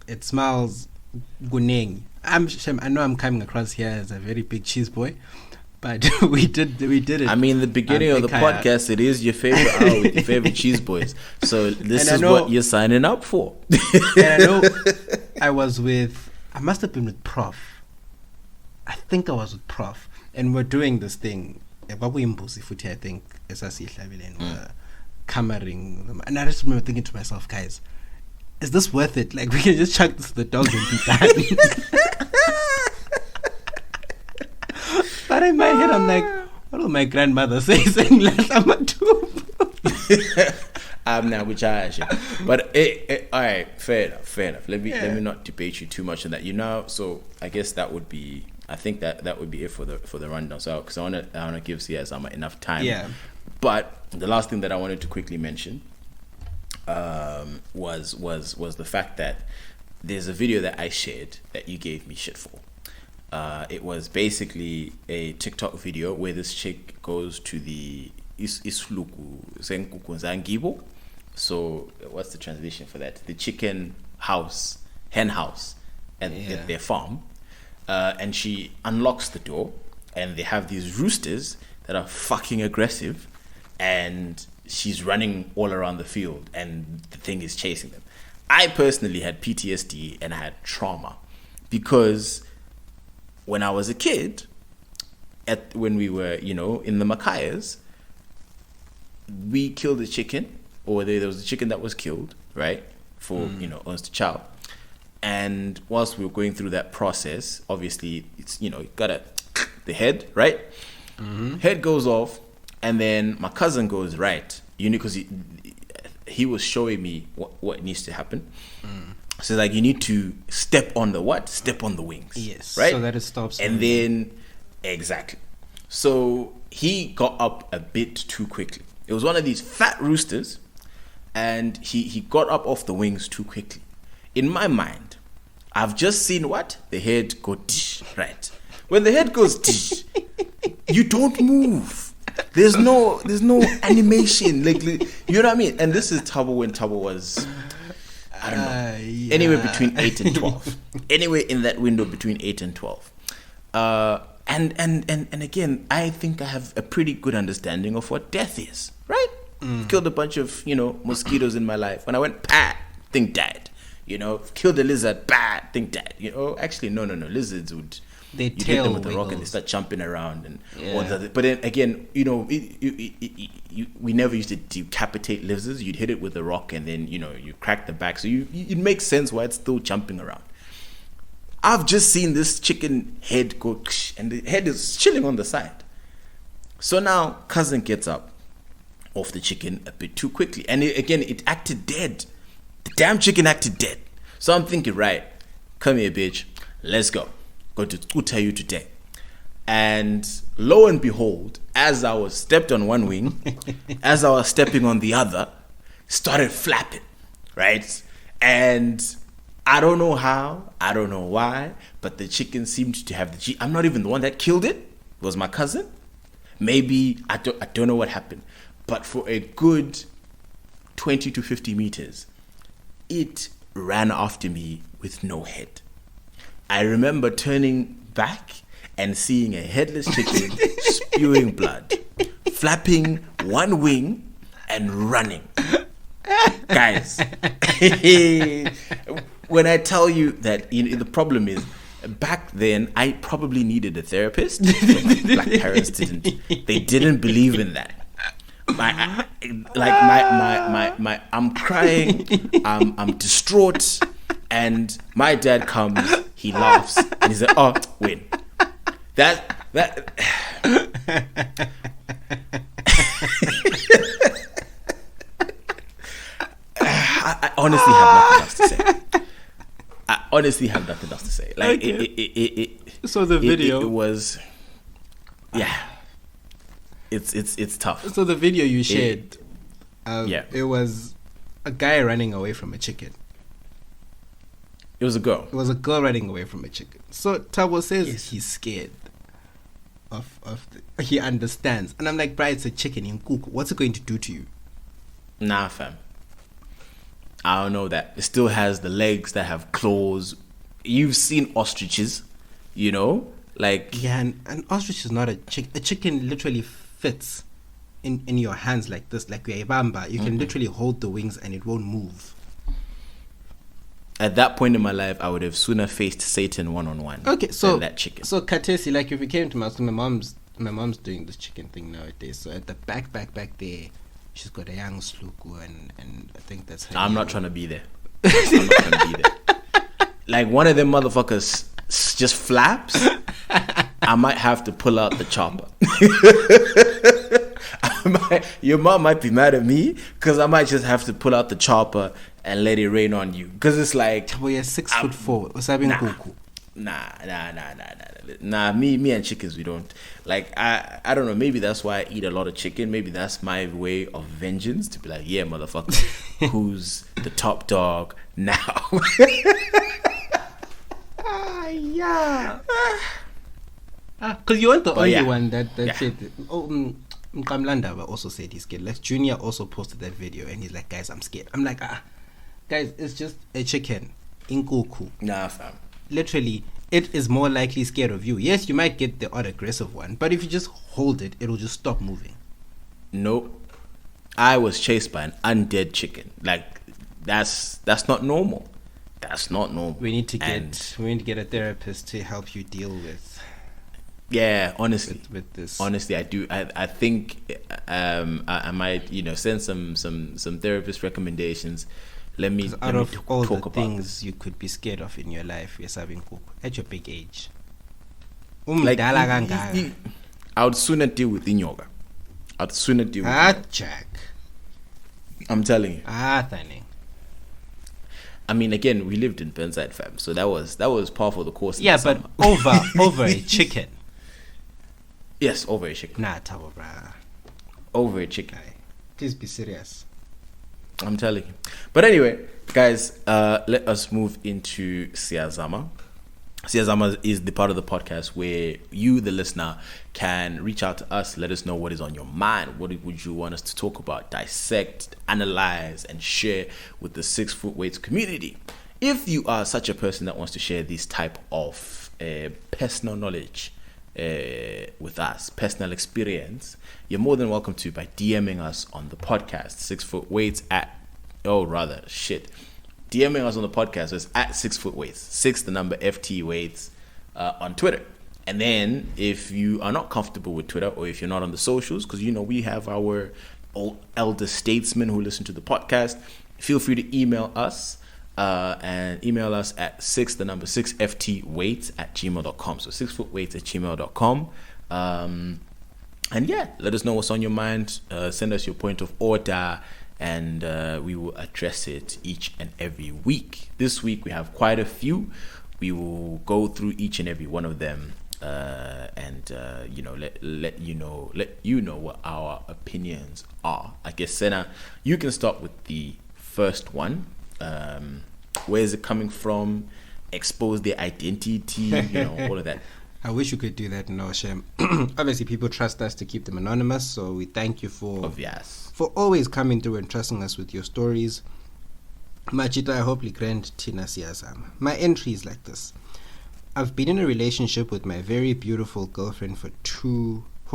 It smells guneng. I know I'm coming across here as a very big cheese boy, but we did it. I mean, the beginning of the podcast, it is your favorite hour with your favorite cheese boys. So this is what you're signing up for. And I know I must have been with Prof. I think I was with Prof. And we're doing this thing. I think we're cammering them. And I just remember thinking to myself, guys, is this worth it? Like, we can just chuck this to the dogs and be done. But in my head, I'm like, what will my grandmother say saying last I'm a tube? I'm now with but all right, fair enough. Let me not debate you too much on that. So I guess that would be. I think that would be it for the rundown. So because I wanna give siyazama enough time. Yeah. But the last thing that I wanted to quickly mention was the fact that there's a video that I shared that you gave me shit for. It was basically a TikTok video where this chick goes to the isluku senkuku zangibo. So what's the translation for that? The chicken house, hen house, at their farm. And she unlocks the door, and they have these roosters that are fucking aggressive, and she's running all around the field, and the thing is chasing them. I personally had PTSD and I had trauma because when I was a kid, when we were, in the Makayas, we killed a chicken, or there was a chicken that was killed, right, for, us to chow. And whilst we were going through that process, obviously, it's, you got the head, right? Mm-hmm. Head goes off, and then my cousin goes, right, because he was showing me what needs to happen. So, like, you need to step on the what? Step on the wings. Yes. Right? So that it stops. And then, exactly. So, he got up a bit too quickly. It was one of these fat roosters, and he got up off the wings too quickly. In my mind, I've just seen what? The head go tish, right? When the head goes tish, you don't move. There's no animation. Like, you know what I mean? And this is Thabo when Thabo was, I don't know, anywhere between 8 and 12. Anywhere in that window between 8 and 12. And again, I think I have a pretty good understanding of what death is, right? Killed a bunch of, mosquitoes in my life. When I went, thing died. Killed a lizard, thing dead. Actually, no. Lizards would, you hit them with a rock and they start jumping around but then again, we never used to decapitate lizards. You'd hit it with a rock and then you crack the back, so it makes sense why it's still jumping around. I've just seen this chicken head go, and the head is chilling on the side. So now cousin gets up off the chicken a bit too quickly, and it acted dead. The damn chicken acted dead. So I'm thinking, right, come here, bitch. Let's go. Going to tuta you today. And lo and behold, as I was stepped on one wing, as I was stepping on the other, started flapping, right? And I don't know how, I don't know why, but the chicken seemed to have the I'm not even the one that killed it. It was my cousin. Maybe, I don't know what happened. But for a good 20 to 50 meters, it ran after me with no head. I remember turning back and seeing a headless chicken spewing blood, flapping one wing and running. Guys, when I tell you that, the problem is, back then I probably needed a therapist, but my black parents didn't. They didn't believe in that. I'm crying, I'm distraught, and my dad comes, he laughs, and he's like, "Oh, wait, that." I honestly have nothing else to say. Like, okay. So the video it was, yeah. It's tough. So the video you shared, it was a guy running away from a chicken. It was a girl. It was a girl running away from a chicken. So Thabo says he's scared. he understands. And I'm like, bro, it's a chicken in cook. What's it going to do to you? Nah, fam. I don't know that. It still has the legs that have claws. You've seen ostriches, you know? Like... Yeah, and an ostrich is not a chicken. A chicken literally fits in your hands like this, like a bamba. You can literally hold the wings and it won't move. At that point in my life, I would have sooner faced Satan one-on-one than that chicken. So, Katesi, like if you came to my house, my mom's doing this chicken thing nowadays. So at the back there, she's got a young sluku, and I think that's her. I'm not trying to be there. I'm not trying to be there. Like one of them motherfuckers just flaps, I might have to pull out the chopper. Your mom might be mad at me because I might just have to pull out the chopper and let it rain on you. Because it's like... Well, you're 6'4". What's happening, Kuku? Nah. Me and chickens, we don't. Like, I don't know. Maybe that's why I eat a lot of chicken. Maybe that's my way of vengeance. To be like, yeah, motherfucker, who's the top dog now? Yeah. Because you weren't the only one that said... Mkamlanda also said he's scared. Like Junior also posted that video and he's like, guys, I'm scared. I'm like, guys, it's just a chicken in kuku. Nah, fam. Literally, it is more likely scared of you. Yes, you might get the odd aggressive one, but if you just hold it, it'll just stop moving. Nope. I was chased by an undead chicken. Like, that's not normal. That's not normal. We need to get a therapist to help you deal with. Yeah, honestly, with this. Honestly, I do. I think I might, send some therapist recommendations. Let me out of all talk the about things this. You could be scared of in your life, you're serving cook at your big age. Like, I would sooner deal with Inyoga. I'd sooner deal with Jack. I'm telling you. Thani. I mean, again, we lived in Burnside, fam, so that was par for the course. Yeah, but over a chicken. Yes, over a chicken. Nah, Thabo, brah. Over a chicken. Please be serious. I'm telling you. But anyway, guys, let us move into Siyazama. Siyazama is the part of the podcast where you, the listener, can reach out to us, let us know what is on your mind. What would you want us to talk about, dissect, analyze, and share with the 6 Foot Weights community. If you are such a person that wants to share this type of personal knowledge with us, personal experience, you're more than welcome to by DMing us on the podcast, 6 Foot Weights DMing us on the podcast. So it's at 6 Foot Weights, 6 the number FT Weights on Twitter. And then if you are not comfortable with Twitter, or if you're not on the socials, because we have our old elder statesmen who listen to the podcast, feel free to email us. And email us at 6 the number 6 FT Weights at gmail.com. So 6 Foot Weights at gmail.com. And yeah, let us know what's on your mind. Send us your point of order, and we will address it each and every week. This week we have quite a few. We will go through each and every one of them, and let you know what our opinions are. I guess, Senna, you can start with the first one. Where is it coming from? Expose their identity, all of that. I wish you could do that. No shame. Obviously, people trust us to keep them anonymous, so we thank you for always coming through and trusting us with your stories. Machita, I hope grand Tina siyazama. My entry is like this. I've been in a relationship with my very beautiful girlfriend for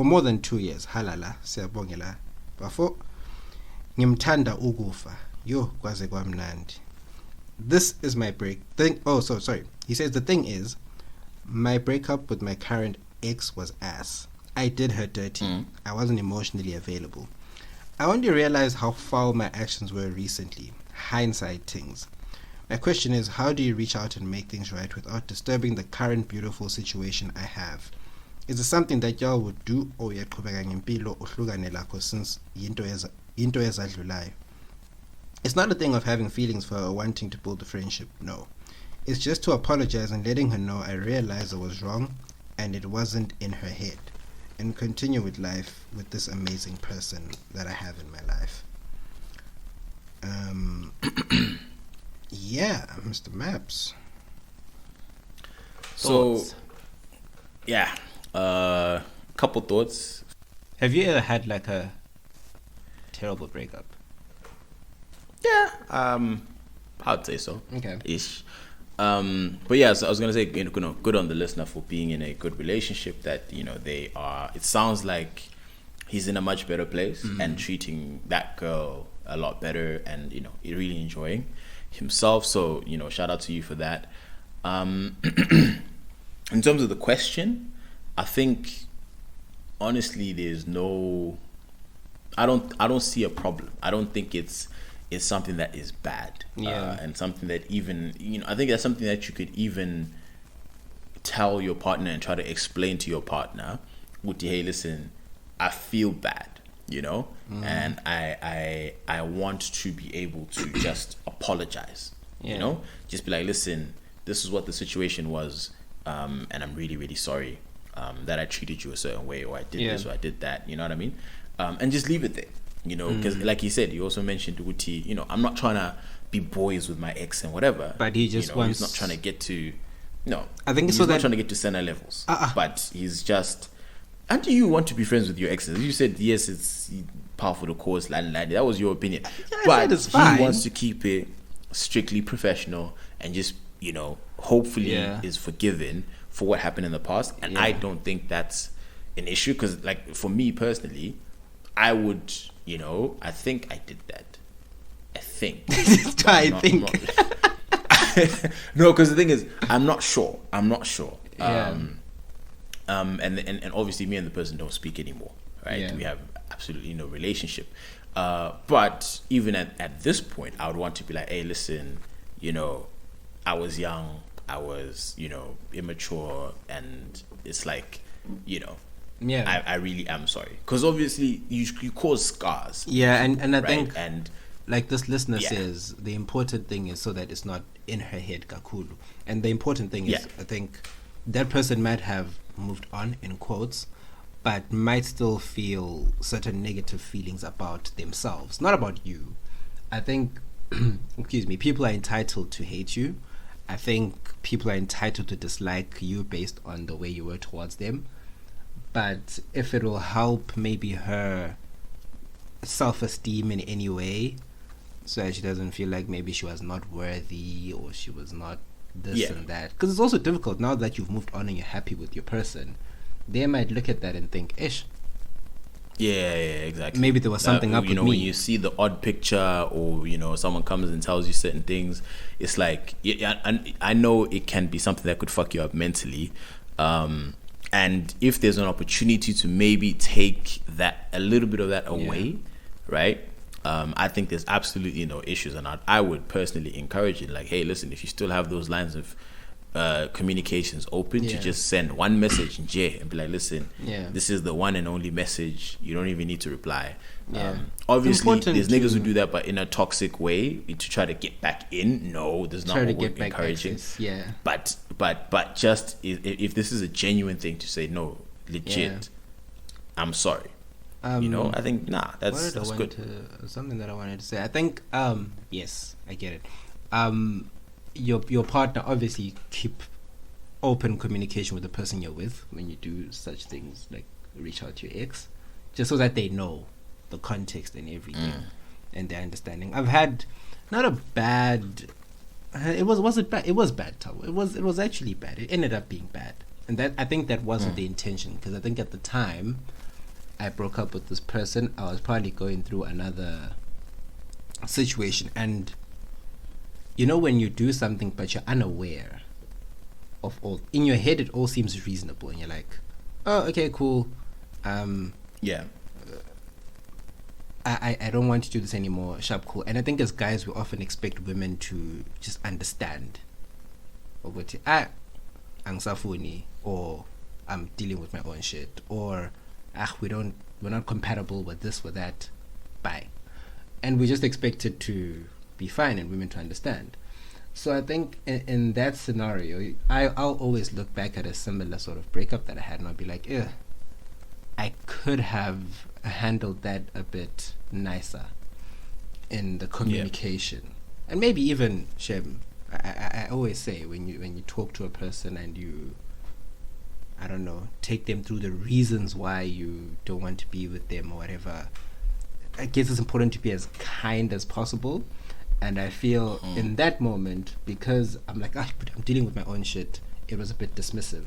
more than 2 years. Halala, siyabongela. Bafo ngimthanda ukufa. Yo kwaze kwamnandi. This is my break thing. Oh, so sorry. He says the thing is, my breakup with my current ex was ass. I did her dirty. I wasn't emotionally available. I only realized how foul my actions were recently. Hindsight things. My question is, how do you reach out and make things right without disturbing the current beautiful situation I have? Is it something that y'all would do, or uyaqhubeka ngempilo uhlukane lakho since into ezadlulayo? It's not a thing of having feelings for her or wanting to build a friendship, no. It's just to apologize and letting her know I realized I was wrong and it wasn't in her head, and continue with life with this amazing person that I have in my life. Yeah, Mr. Maps. So, yeah, couple thoughts. Have you ever had like a terrible breakup? Yeah, I'd say so. Okay. Ish. But yeah, so I was gonna say, good on the listener for being in a good relationship. That they are. It sounds like he's in a much better place and treating that girl a lot better, and really enjoying himself. So shout out to you for that. In terms of the question, I think honestly, there's no. I don't see a problem. I don't think it's something that is bad. Yeah. And something that even I think that's something that you could even tell your partner and try to explain to your partner. Hey, listen, I feel bad, and I want to be able to just apologize. Yeah. Just be like, listen, this is what the situation was, and I'm really, really sorry that I treated you a certain way, or I did this, or I did that. You know what I mean? And just leave it there. Because like you said, you also mentioned Uti, I'm not trying to be boys with my ex and whatever. But he just wants. He's not trying to get to. No, I think he's so not that trying to get to center levels. But he's just. And do you want to be friends with your exes? You said yes, it's powerful to cause lad. That was your opinion. But he wants to keep it strictly professional and just hopefully is forgiven for what happened in the past. And I don't think that's an issue, because like for me personally, I would. I think I did that. I think. No, because the thing is, I'm not sure. Yeah. And obviously, me and the person don't speak anymore, right? Yeah. We have absolutely no relationship. But even at this point, I would want to be like, hey, listen, I was young, I was, immature, and it's like, I really am sorry, because obviously you cause scars. Yeah, and I think, and like this listener says, the important thing is so that it's not in her head, kakulu. And the important thing is, I think that person might have moved on, in quotes, but might still feel certain negative feelings about themselves, not about you. I think, excuse me, people are entitled to hate you. I think people are entitled to dislike you based on the way you were towards them. But if it will help maybe her self-esteem in any way, so that she doesn't feel like maybe she was not worthy or she was not this and that. Because it's also difficult now that you've moved on and you're happy with your person. They might look at that and think, ish. Yeah, exactly. Maybe there was something up with me. When you see the odd picture, or someone comes and tells you certain things, it's like, I know it can be something that could fuck you up mentally. And if there's an opportunity to maybe take that, a little bit of that away, right? I think there's absolutely no issues, and I would personally encourage it. Like, hey, listen, if you still have those lines of communications open, to just send one message and be like, listen, this is the one and only message. You don't even need to reply. Obviously, there's niggas who do that, but in a toxic way, to try to get back in. No, there's not what we're encouraging. But just if this is a genuine thing to say, no, legit, I'm sorry. I think that's good. Something that I wanted to say. I think yes, I get it. Your partner, obviously keep open communication with the person you're with when you do such things, like reach out to your ex, just so that they know the context and everything and their understanding. I've had not a bad. Was it bad? It was bad, Thabo. It was actually bad. It ended up being bad, and that I think that wasn't the intention, because I think at the time I broke up with this person, I was probably going through another situation, and when you do something but you're unaware of all, in your head it all seems reasonable, and you're like, oh, okay, cool, I don't want to do this anymore, sharp, cool. And I think as guys, we often expect women to just understand, or angisafuni, or I'm dealing with my own shit, or we're not compatible with this, with that, bye. And we just expect it to be fine and women to understand. So I think in that scenario, I'll always look back at a similar sort of breakup that I had, and I'll be like, I could have handled that a bit nicer in the communication. And maybe even, Shem, I always say, when you talk to a person and you I don't know, take them through the reasons why you don't want to be with them or whatever. I guess it's important to be as kind as possible. And I feel in that moment, because I'm like, but I'm dealing with my own shit, it was a bit dismissive.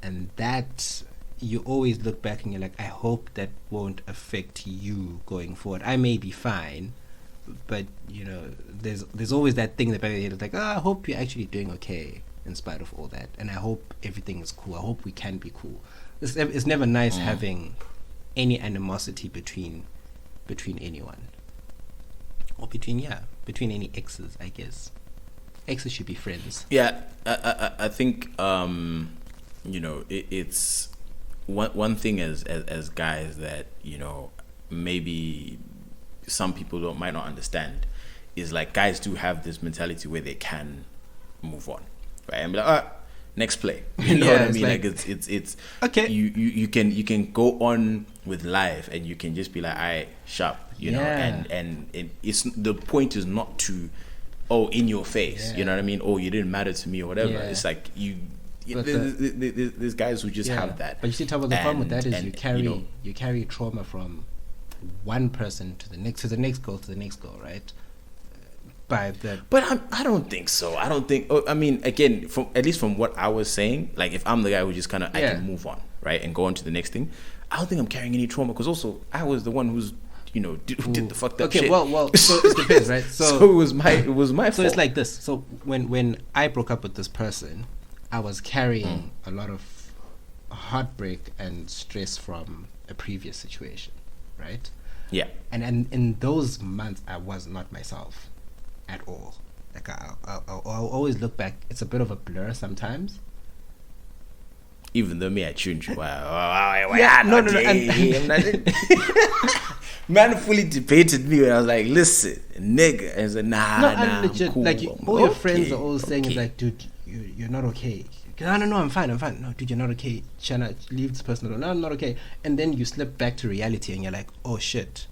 And that, you always look back and you're like, I hope that won't affect you going forward. I may be fine, but you know, there's always that thing in the back of the head. It's like, I hope you're actually doing okay in spite of all that, and I hope everything is cool. I hope we can be cool. It's never nice having any animosity between anyone, or between any exes. I guess exes should be friends. Yeah, I think you know, it's one thing as guys that, you know, maybe some people might not understand is like, guys do have this mentality where they can move on, right? And be like, next play. You know what I mean? Like it's okay. You can go on with life and you can just be like, alright, sharp, you know, and it's, the point is not to, in your face, you know what I mean? You didn't matter to me or whatever. It's like there's guys who just have that. But you see, Thabo, the problem with that is you carry trauma from one person to the next girl, right? But I don't think so. I don't think. I mean, again, at least from what I was saying, like if I'm the guy who just kind of I can move on, right, and go on to the next thing, I don't think I'm carrying any trauma, because also I was the one who's, you know, did the fucked up shit. Okay, well, so it depends, right? So it was my fault. So it's like this. So when I broke up with this person, I was carrying a lot of heartbreak and stress from a previous situation, right? Yeah. And in those months, I was not myself at all. Like I'll always look back. It's a bit of a blur sometimes. Even though me, I tuned you. Man fully debated me when I was like, listen, nigga. And I said, nah, legit, I'm cool. Like all your friends are always saying is like, dude, you're not okay. No, I'm fine. No, dude, you're not okay. Shana, leave this person alone. No, I'm not okay. And then you slip back to reality and you're like, oh shit,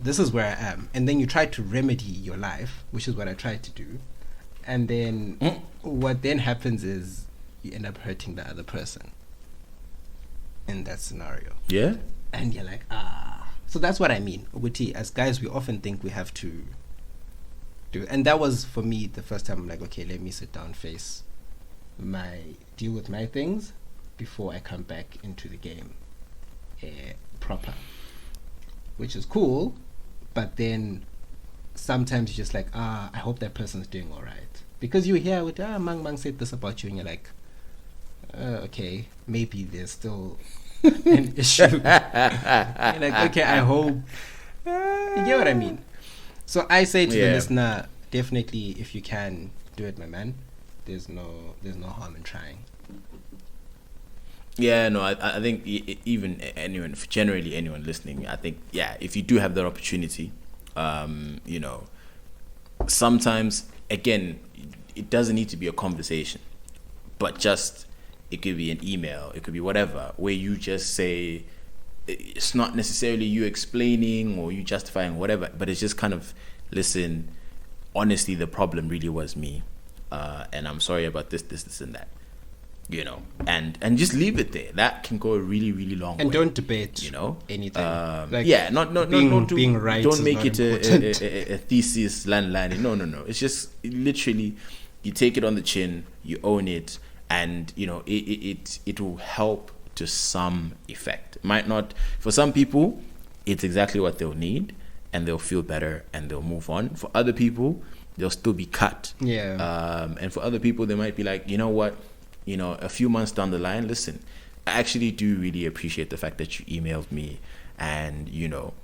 this is where I am. And then you try to remedy your life, which is what I tried to do. And then what then happens is you end up hurting the other person in that scenario. Yeah. And you're like, So that's what I mean. Uguti, as guys, we often think we have to do. And that was, for me, the first time I'm like, okay, let me sit down, deal with my things before I come back into the game proper. Which is cool, but then sometimes you're just like, I hope that person's doing all right. Because you hear with, Mang said this about you, and you're like, okay, maybe there's still an issue. You're like, okay, I hope. You get what I mean? So I say to the listener, definitely, if you can, do it, my man. There's no harm in trying. Yeah, no, I think even generally anyone listening, I think, if you do have that opportunity, you know, sometimes, again, it doesn't need to be a conversation, but just, it could be an email, it could be whatever, where you just say, it's not necessarily you explaining or you justifying whatever, but it's just kind of, listen, honestly, the problem really was me, and I'm sorry about this, and that. You know, and just leave it there. That can go a really, really long way. And don't debate, you know, anything. Not being right. Don't make it a thesis landing. No. It's just literally, you take it on the chin, you own it, and you know it will help to some effect. It might not, for some people, it's exactly what they'll need, and they'll feel better and they'll move on. For other people, they'll still be cut. And for other people, they might be like, you know what. You know, a few months down the line, listen, I actually do really appreciate the fact that you emailed me and, you know,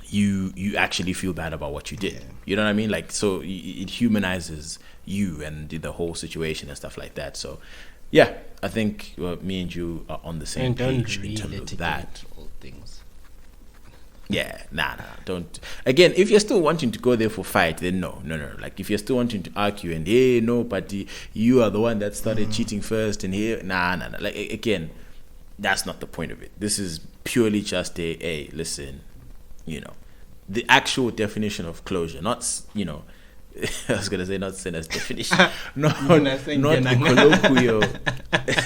you actually feel bad about what you did. Yeah. You know what I mean? Like, so it humanizes you and the whole situation and stuff like that. So, yeah, I think me and you are on the same page in terms of that. Old things. Yeah, nah, don't. Again, if you're still wanting to go there for fight, then no. Like, if you're still wanting to argue and, hey, no, but you are the one that started cheating first and here, nah. Like, again, that's not the point of it. This is purely just hey, listen, you know, the actual definition of closure, not, you know, I was going to say not Sena's definition, not the colloquial.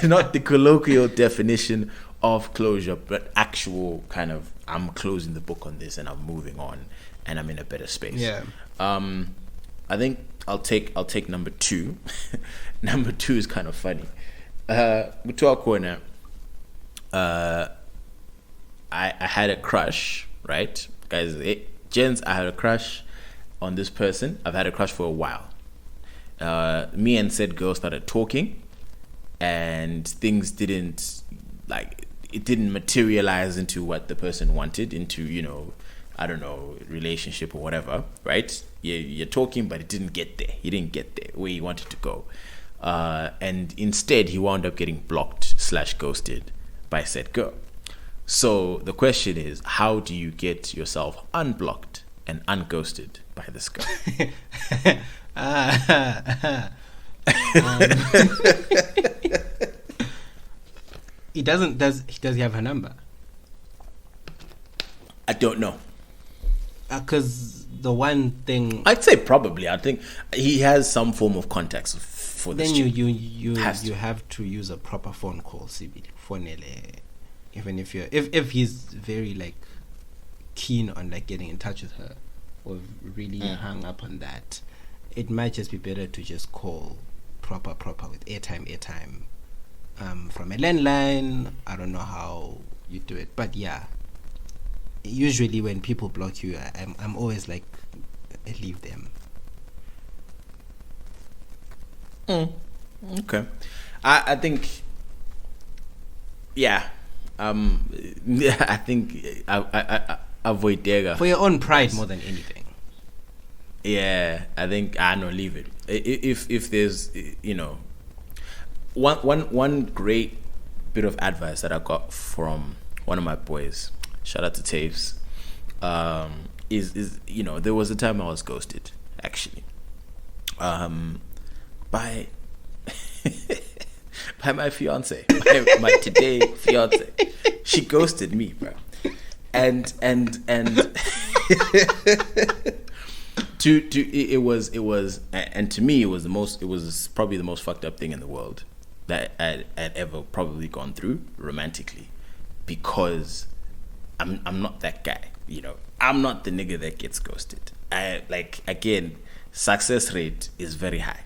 not the colloquial definition of closure, but actual kind of, I'm closing the book on this and I'm moving on and I'm in a better space. Yeah. I think I'll take number 2. Number 2 is kind of funny. To our corner, I had a crush, right? Guys, gents, I had a crush on this person. I've had a crush for a while. Me and said girl started talking, and things didn't materialize into what the person wanted, into, you know, I don't know, relationship or whatever, right? You're talking, but it didn't get there. He didn't get there where he wanted to go. And instead, he wound up getting blocked / ghosted by said girl. So the question is, how do you get yourself unblocked and unghosted by this girl? Does he have her number? I don't know. Because the one thing, I'd say probably. I think he has some form of contacts for this. Then you have to use a proper phone call, CB. Even if he's very like keen on like getting in touch with her, or really hung up on that, it might just be better to just call proper with airtime from a landline. I don't know how you do it, but yeah, usually when people block you, I'm always like, leave them. Okay. I think, yeah. I think I avoid Dega for your own pride more than anything. Yeah, I think I know, leave it. If there's, you know, one great bit of advice that I got from one of my boys, shout out to Taves, is you know, there was a time I was ghosted, actually, by by my fiance, my today fiance. She ghosted me, bro, and it was and to me it was probably the most fucked up thing in the world that I'd ever probably gone through romantically, because I'm not that guy, you know. I'm not the nigga that gets ghosted. Again, success rate is very high.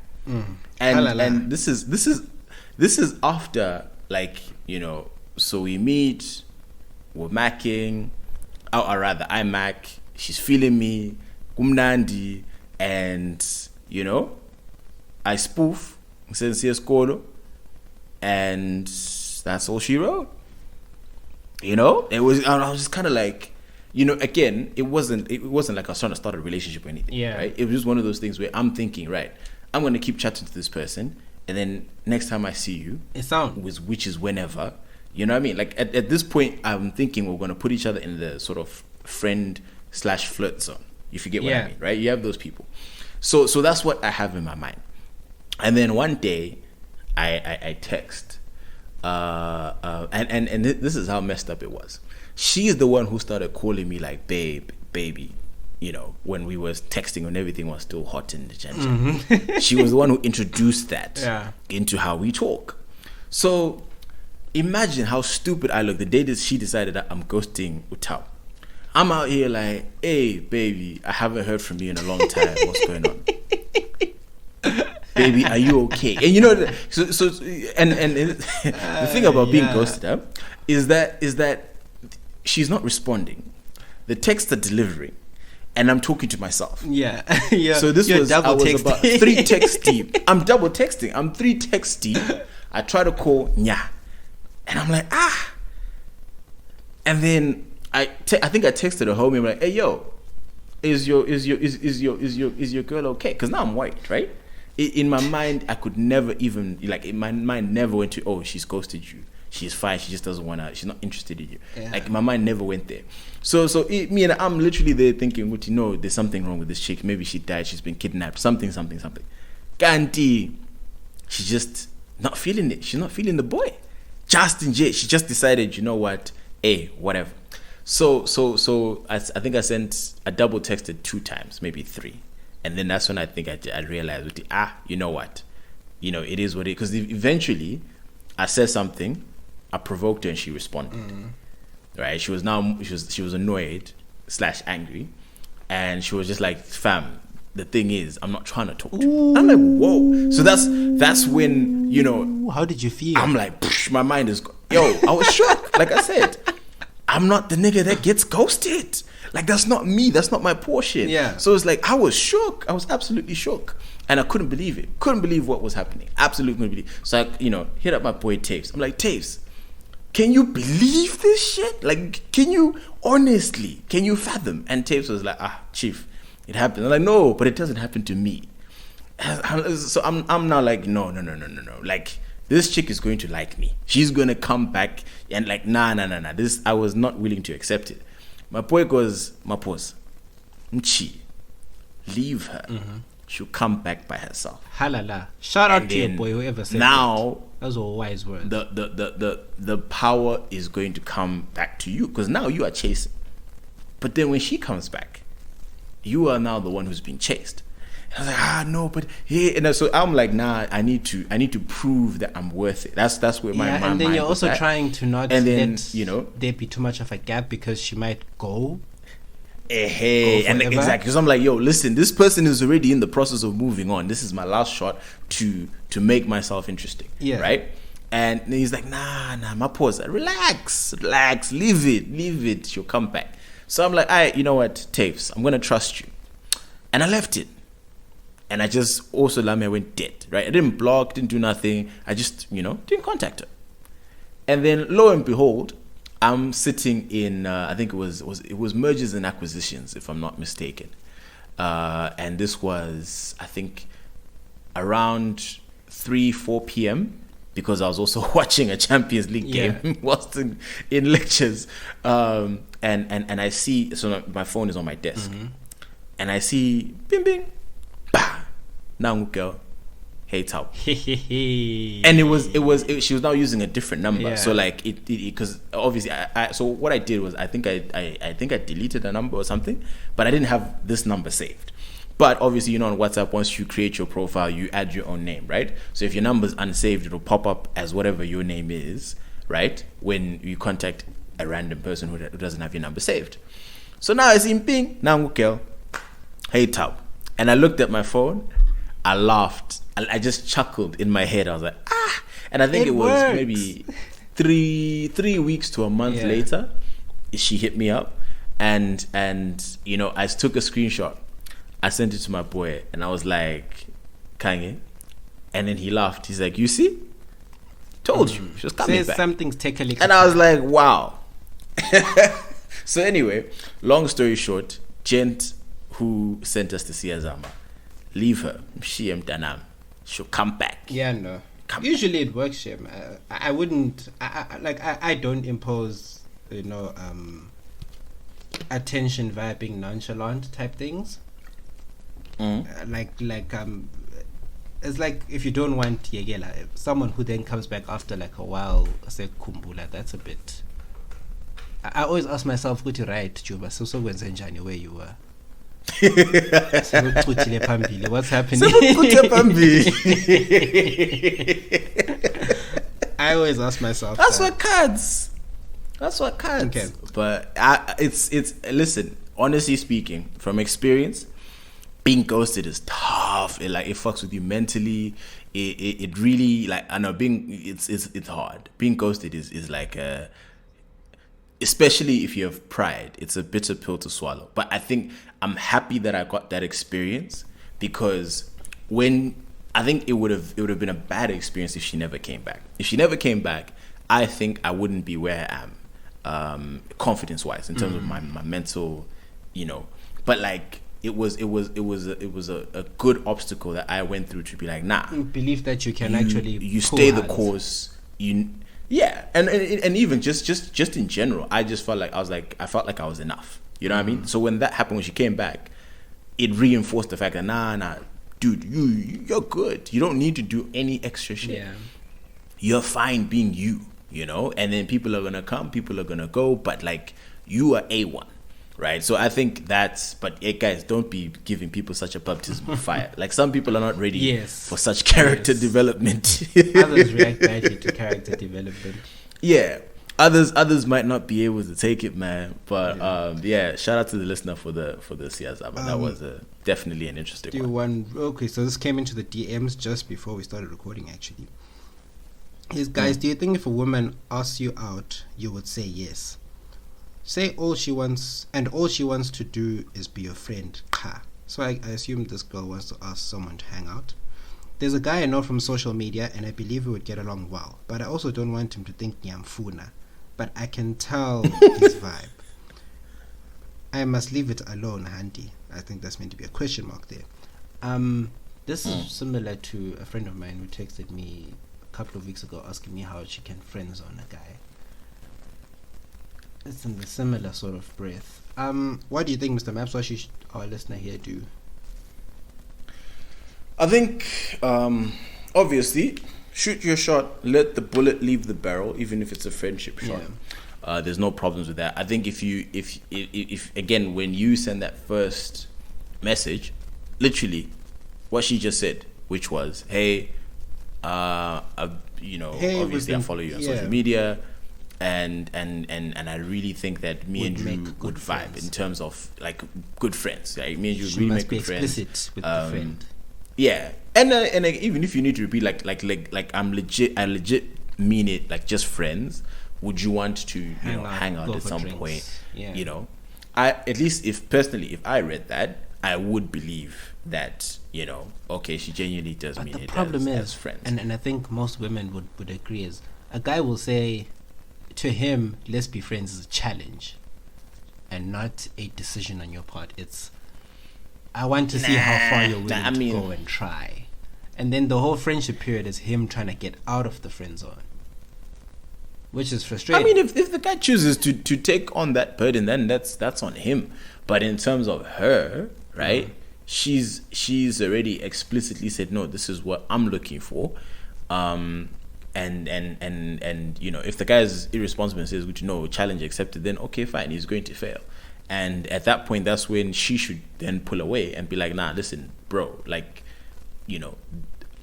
And this is after, like, you know, so we meet, we're macking, or rather I mac, she's feeling me, kumnandi, and, you know, I spoof, and that's all she wrote. You know, I was just kind of like, you know, again, it wasn't like I was trying to start a relationship or anything. Yeah. Right? It was just one of those things where I'm thinking, right, I'm going to keep chatting to this person, and then next time I see you, which is whenever, you know what I mean? Like at this point, I'm thinking we're going to put each other in the sort of friend / flirt zone. If you get what I mean, right? You have those people. So that's what I have in my mind. And then one day, I text, and this is how messed up it was. She's the one who started calling me like baby, you know, when we was texting, when everything was still hot in the jam. She was the one who introduced that into how we talk. So imagine how stupid I look the day that she decided that I'm ghosting Thabo. I'm out here like, hey baby, I haven't heard from you in a long time. What's going on? Baby, are you okay? And you know, the thing about being ghosted is that she's not responding. The texts are delivering, and I'm talking to myself. Yeah. So I was about 3 texts deep. I'm double texting. I'm 3 texts deep. I try to call Nya, and I'm like, and then I think I texted her home. I'm like, hey yo, is your girl okay? Because now I'm white, right? In my mind, I could never even, like, in my mind never went to, oh, she's ghosted you. She's fine. She just doesn't want to. She's not interested in you. Yeah. Like, my mind never went there. So me and I'm literally there thinking, what, you know, there's something wrong with this chick. Maybe she died. She's been kidnapped. Something. Ganti, she's just not feeling it. She's not feeling the boy. Just in jail. She just decided, you know what? Hey, whatever. So I think I double texted 2 times, maybe 3. And then that's when I think I realized, you know what? You know, it is what it is. Because eventually, I said something, I provoked her, and she responded. Right? She was annoyed / angry, and she was just like, "Fam, the thing is, I'm not trying to talk to you." I'm like, "Whoa!" So that's when, you know. How did you feel? I'm like, my mind is, I was shocked. Like I said, I'm not the nigga that gets ghosted. Like, that's not me. That's not my portion. Yeah. So it's like, I was shook. I was absolutely shook. And I couldn't believe it. Couldn't believe what was happening. Absolutely couldn't believe it. So I, hit up my boy Taves. I'm like, Taves, can you believe this shit? Like, can you fathom? And Taves was like, chief, it happened. I'm like, no, but it doesn't happen to me. So I'm now like, no. Like, this chick is going to like me. She's going to come back and like, nah. This, I was not willing to accept it. My boy goes, Mapos, Mchi, leave her. She'll come back by herself. Halala. Shout out to your boy, whoever said now, that. Those were wise words. The power is going to come back to you, because now you are chasing. But then when she comes back, you are now the one who's been chased. And I was like, no, but hey, and so I'm like, nah, I need to prove that I'm worth it. That's where my mind. And then you're also at. trying to not and then, let there be too much of a gap, because she might go. Hey, and exactly, because I'm like, yo, listen, this person is already in the process of moving on. This is my last shot to make myself interesting. Yeah. Right? And then he's like, nah, my pause. Relax, leave it. She'll come back. So I'm like, all right, you know what, Taves, I'm gonna trust you. And I left it. And I just also Lamia went dead. Right? I didn't block, didn't do nothing. I just, didn't contact her. And then lo and behold, I'm sitting in, I think it was mergers and acquisitions, if I'm not mistaken. And this was, I think, around 3-4 p.m. because I was also watching a Champions League game whilst in lectures. And I see, so my phone is on my desk. And I see, bing, bing, bah, now girl. Hey Thabo. And she was now using a different number. Yeah. So like it because obviously so what I did was I think I deleted a number or something, but I didn't have this number saved. But obviously, on WhatsApp, once you create your profile, you add your own name, right? So if your number's unsaved, it'll pop up as whatever your name is, right? When you contact a random person who doesn't have your number saved. So now I see ping, now girl. Hey Thabo. And I looked at my phone, I laughed. I just chuckled in my head. I was like, and I think it was works. Maybe three weeks to a month later, she hit me up, and I took a screenshot. I sent it to my boy, and I was like, Kanye, and then he laughed. He's like, you see, told you, she was coming back. Something's taken. And I was like, wow. So anyway, long story short, gent who sent us to siyazama, leave her. She'll come back. Yeah, no. Usually it works, Shem. I wouldn't. I don't impose, attention via being nonchalant type things. It's like if you don't want yegela, someone who then comes back after like a while, say kumbula. That's a bit. I always ask myself, "What you right, Juba? So njani where you were." What's happening? I always ask myself. That's what counts. Okay. But it's listen. Honestly speaking, from experience, being ghosted is tough. It fucks with you mentally. It really I know it's hard. Being ghosted is like especially if you have pride, it's a bitter pill to swallow. But I think I'm happy that I got that experience, because I think it would have been a bad experience if she never came back. If she never came back, I think I wouldn't be where I am, confidence wise, in terms of my mental, But it was a good obstacle that I went through to be like, nah. Believe that you can actually stay the course. Yeah, and even just in general, I just felt like I felt like I was enough. You know what I mean? So when that happened, when she came back, it reinforced the fact that nah, dude, you're good. You don't need to do any extra shit. Yeah. You're fine being you, And then people are gonna come, people are gonna go, but you are A1. right? So I think that's, but guys, don't be giving people such a baptism of fire. Like, some people are not ready for such character development. Others react badly to character development. Yeah. Others might not be able to take it, man. But shout out to the listener for the siyazama. That was definitely an interesting one. Okay, so this came into the DMs just before we started recording, actually. Guys, do you think if a woman asks you out, you would say yes? Say all she wants to do is be your friend. So I assume this girl wants to ask someone to hang out. There's a guy I know from social media, and I believe we would get along well. But I also don't want him to think Nyamfuna. But I can tell his vibe. I must leave it alone, Handy. I think that's meant to be a question mark there. This is similar to a friend of mine who texted me a couple of weeks ago asking me how she can friend zone a guy. It's in the similar sort of breath. What do you think, Mr. Maps? What should our listener here do? I think, obviously, shoot your shot. Let the bullet leave the barrel, even if it's a friendship shot. Yeah. There's no problems with that. I think if again, when you send that first message, literally, what she just said, which was, hey, obviously I follow you on social media. And I really think that me and you would vibe in terms of like good friends. Like, me and you really make good friends. Explicit with the friend. Yeah, and even if you need to repeat like I legit mean it, like just friends. Would you want to hang out at some drinks. Point? Yeah. You know, at least if I read that, I would believe that okay, she genuinely does mean it as friends. And I think most women would agree, is a guy will say to him, let's be friends is a challenge and not a decision on your part. It's, I want to see how far you're willing to go and try. And then the whole friendship period is him trying to get out of the friend zone, which is frustrating. I mean, if the guy chooses to take on that burden, then that's on him. But in terms of her, right, she's already explicitly said, no, this is what I'm looking for. And if the guy is irresponsible and says, no, challenge accepted, then okay, fine, he's going to fail. And at that point, that's when she should then pull away and be like, nah, listen, bro, like,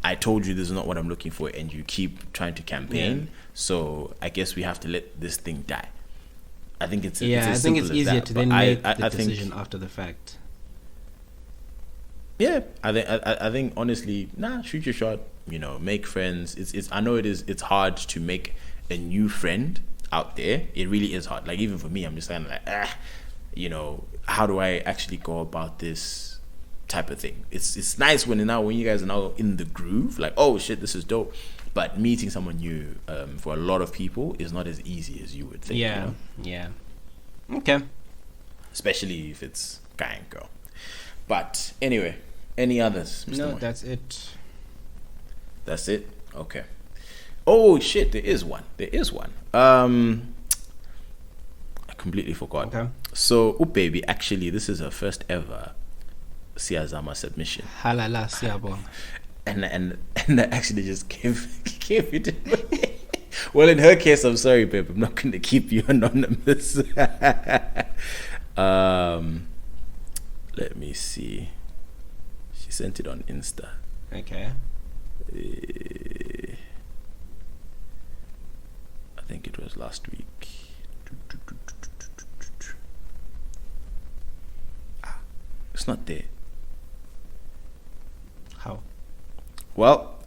I told you this is not what I'm looking for, and you keep trying to campaign. Yeah. So I guess we have to let this thing die. I think it's I think it's easier to then make the decision after the fact. Yeah, I think honestly, shoot your shot. Make friends. I know it's hard to make a new friend out there. It really is hard. Like, even for me, I'm just kind of like, how do I actually go about this type of thing? It's nice when you guys are now in the groove, like, oh shit, this is dope. But meeting someone new, for a lot of people, is not as easy as you would think. Yeah, yeah. Okay. Especially if it's guy and girl. But anyway, any others, Mr. No, Moy? that's it. That's it? Okay. Oh shit, there is one. I completely forgot. Okay. So, baby, actually, this is her first ever siyazama submission. Halala siyabonga. And I actually just gave it to me. Well, in her case, I'm sorry, babe. I'm not going to keep you anonymous. Let me see. She sent it on Insta. Okay. I think it was last week. It's not there. How? Well,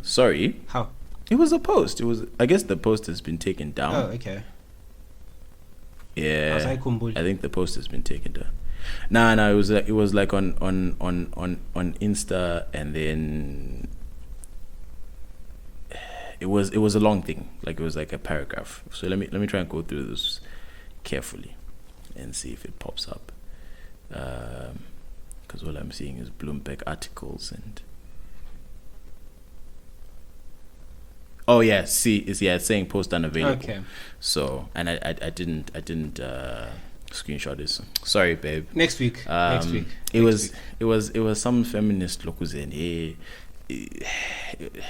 sorry. How? It was a post. I guess the post has been taken down. Oh, okay. Yeah. I think the post has been taken down. No, it was like on Insta, and then it was a long thing. Like, it was like a paragraph. So let me try and go through this carefully and see if it pops up. Because all I'm seeing is Bloomberg articles and. Oh yeah, see, it's saying post unavailable. Okay. So, and I didn't screenshot this. Sorry, babe. Next week. It was some feminist lokuzeni.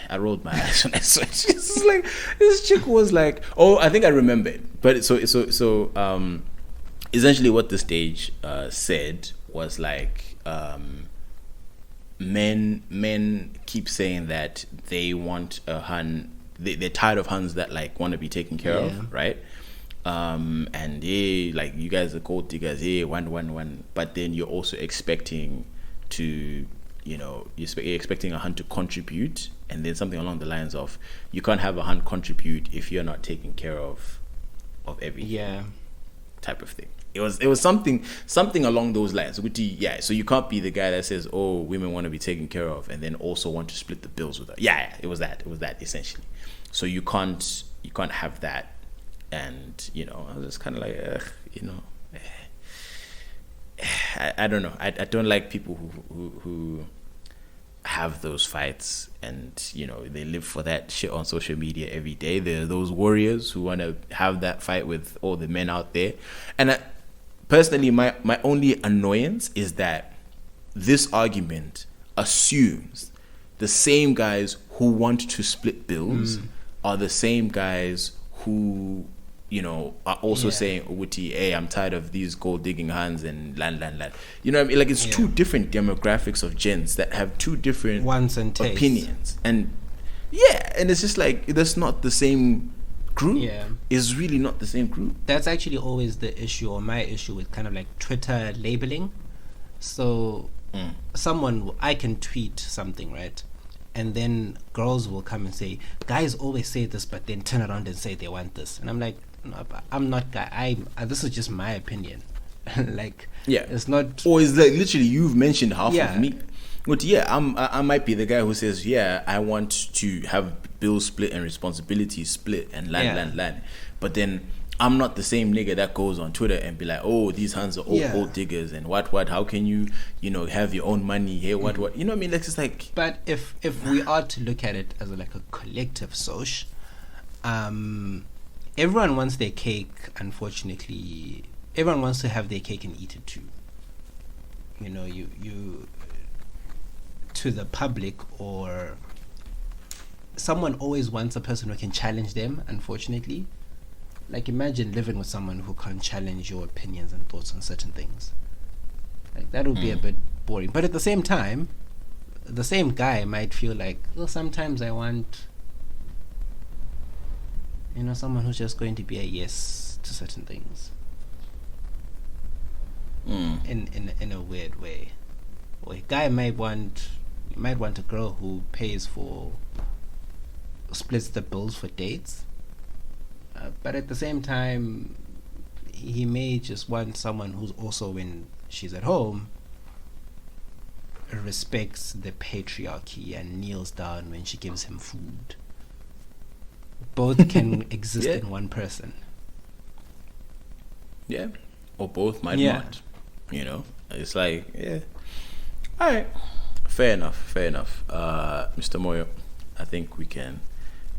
I rolled my eyes when I saw it. It's like, this chick was like, oh, I think I remember it. But so essentially what the stage said was like, men keep saying that they want a hun. They're tired of huns that like want to be taken care of, right? And like you guys are gold diggers, one. But then you're also expecting to, you're expecting a hun to contribute, and then something along the lines of, you can't have a hun contribute if you're not taking care of everything, type of thing. It was something along those lines. So you can't be the guy that says, oh, women want to be taken care of, and then also want to split the bills with her. It was that essentially. So you can't have that. And I was just kind of like, I don't know. I don't like people who have those fights, and they live for that shit on social media every day. There are those warriors who want to have that fight with all the men out there. And personally, my only annoyance is that this argument assumes the same guys who want to split bills are the same guys who are also saying, Wuti, hey, I'm tired of these gold digging hands and land. You know what I mean? Like, it's two different demographics of gents that have two different wants and tastes. Opinions. And it's just like, that's not the same group. It's really not the same group. That's actually always the issue, or my issue, with kind of like Twitter labeling. So I can tweet something, right? And then girls will come and say, guys always say this, but then turn around and say they want this. And I'm like, no, I'm not guy. This is just my opinion. Like, it's not. Or it's like literally you've mentioned half of me. But I might be the guy who says, I want to have bills split and responsibilities split and land. But then I'm not the same nigga that goes on Twitter and be like, oh, these hands are all gold diggers and what? How can you, have your own money here? What? You know what I mean? Like, it's like. But if we are to look at it as like a collective soch, everyone wants their cake. Unfortunately, everyone wants to have their cake and eat it too. You to the public, or someone always wants a person who can challenge them. Unfortunately. Like, imagine living with someone who can't challenge your opinions and thoughts on certain things. Like, that would be a bit boring. But at the same time, the same guy might feel like, well, sometimes I want, someone who's just going to be a yes to certain things. In a weird way. Or a guy might want a girl who splits the bills for dates. But at the same time, he may just want someone who's also, when she's at home, respects the patriarchy and kneels down when she gives him food. Both can exist in one person. Yeah. Or both might not. It's like, all right. Fair enough. Mr. Moyo, I think we can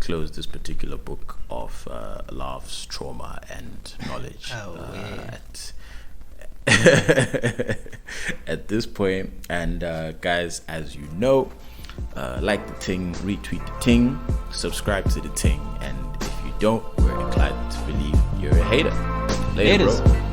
close this particular book of laughs, trauma, and knowledge at this point. And guys, as you know, like the ting, retweet the ting, subscribe to the ting, and if you don't, we're inclined to believe you're a hater. Later, bro.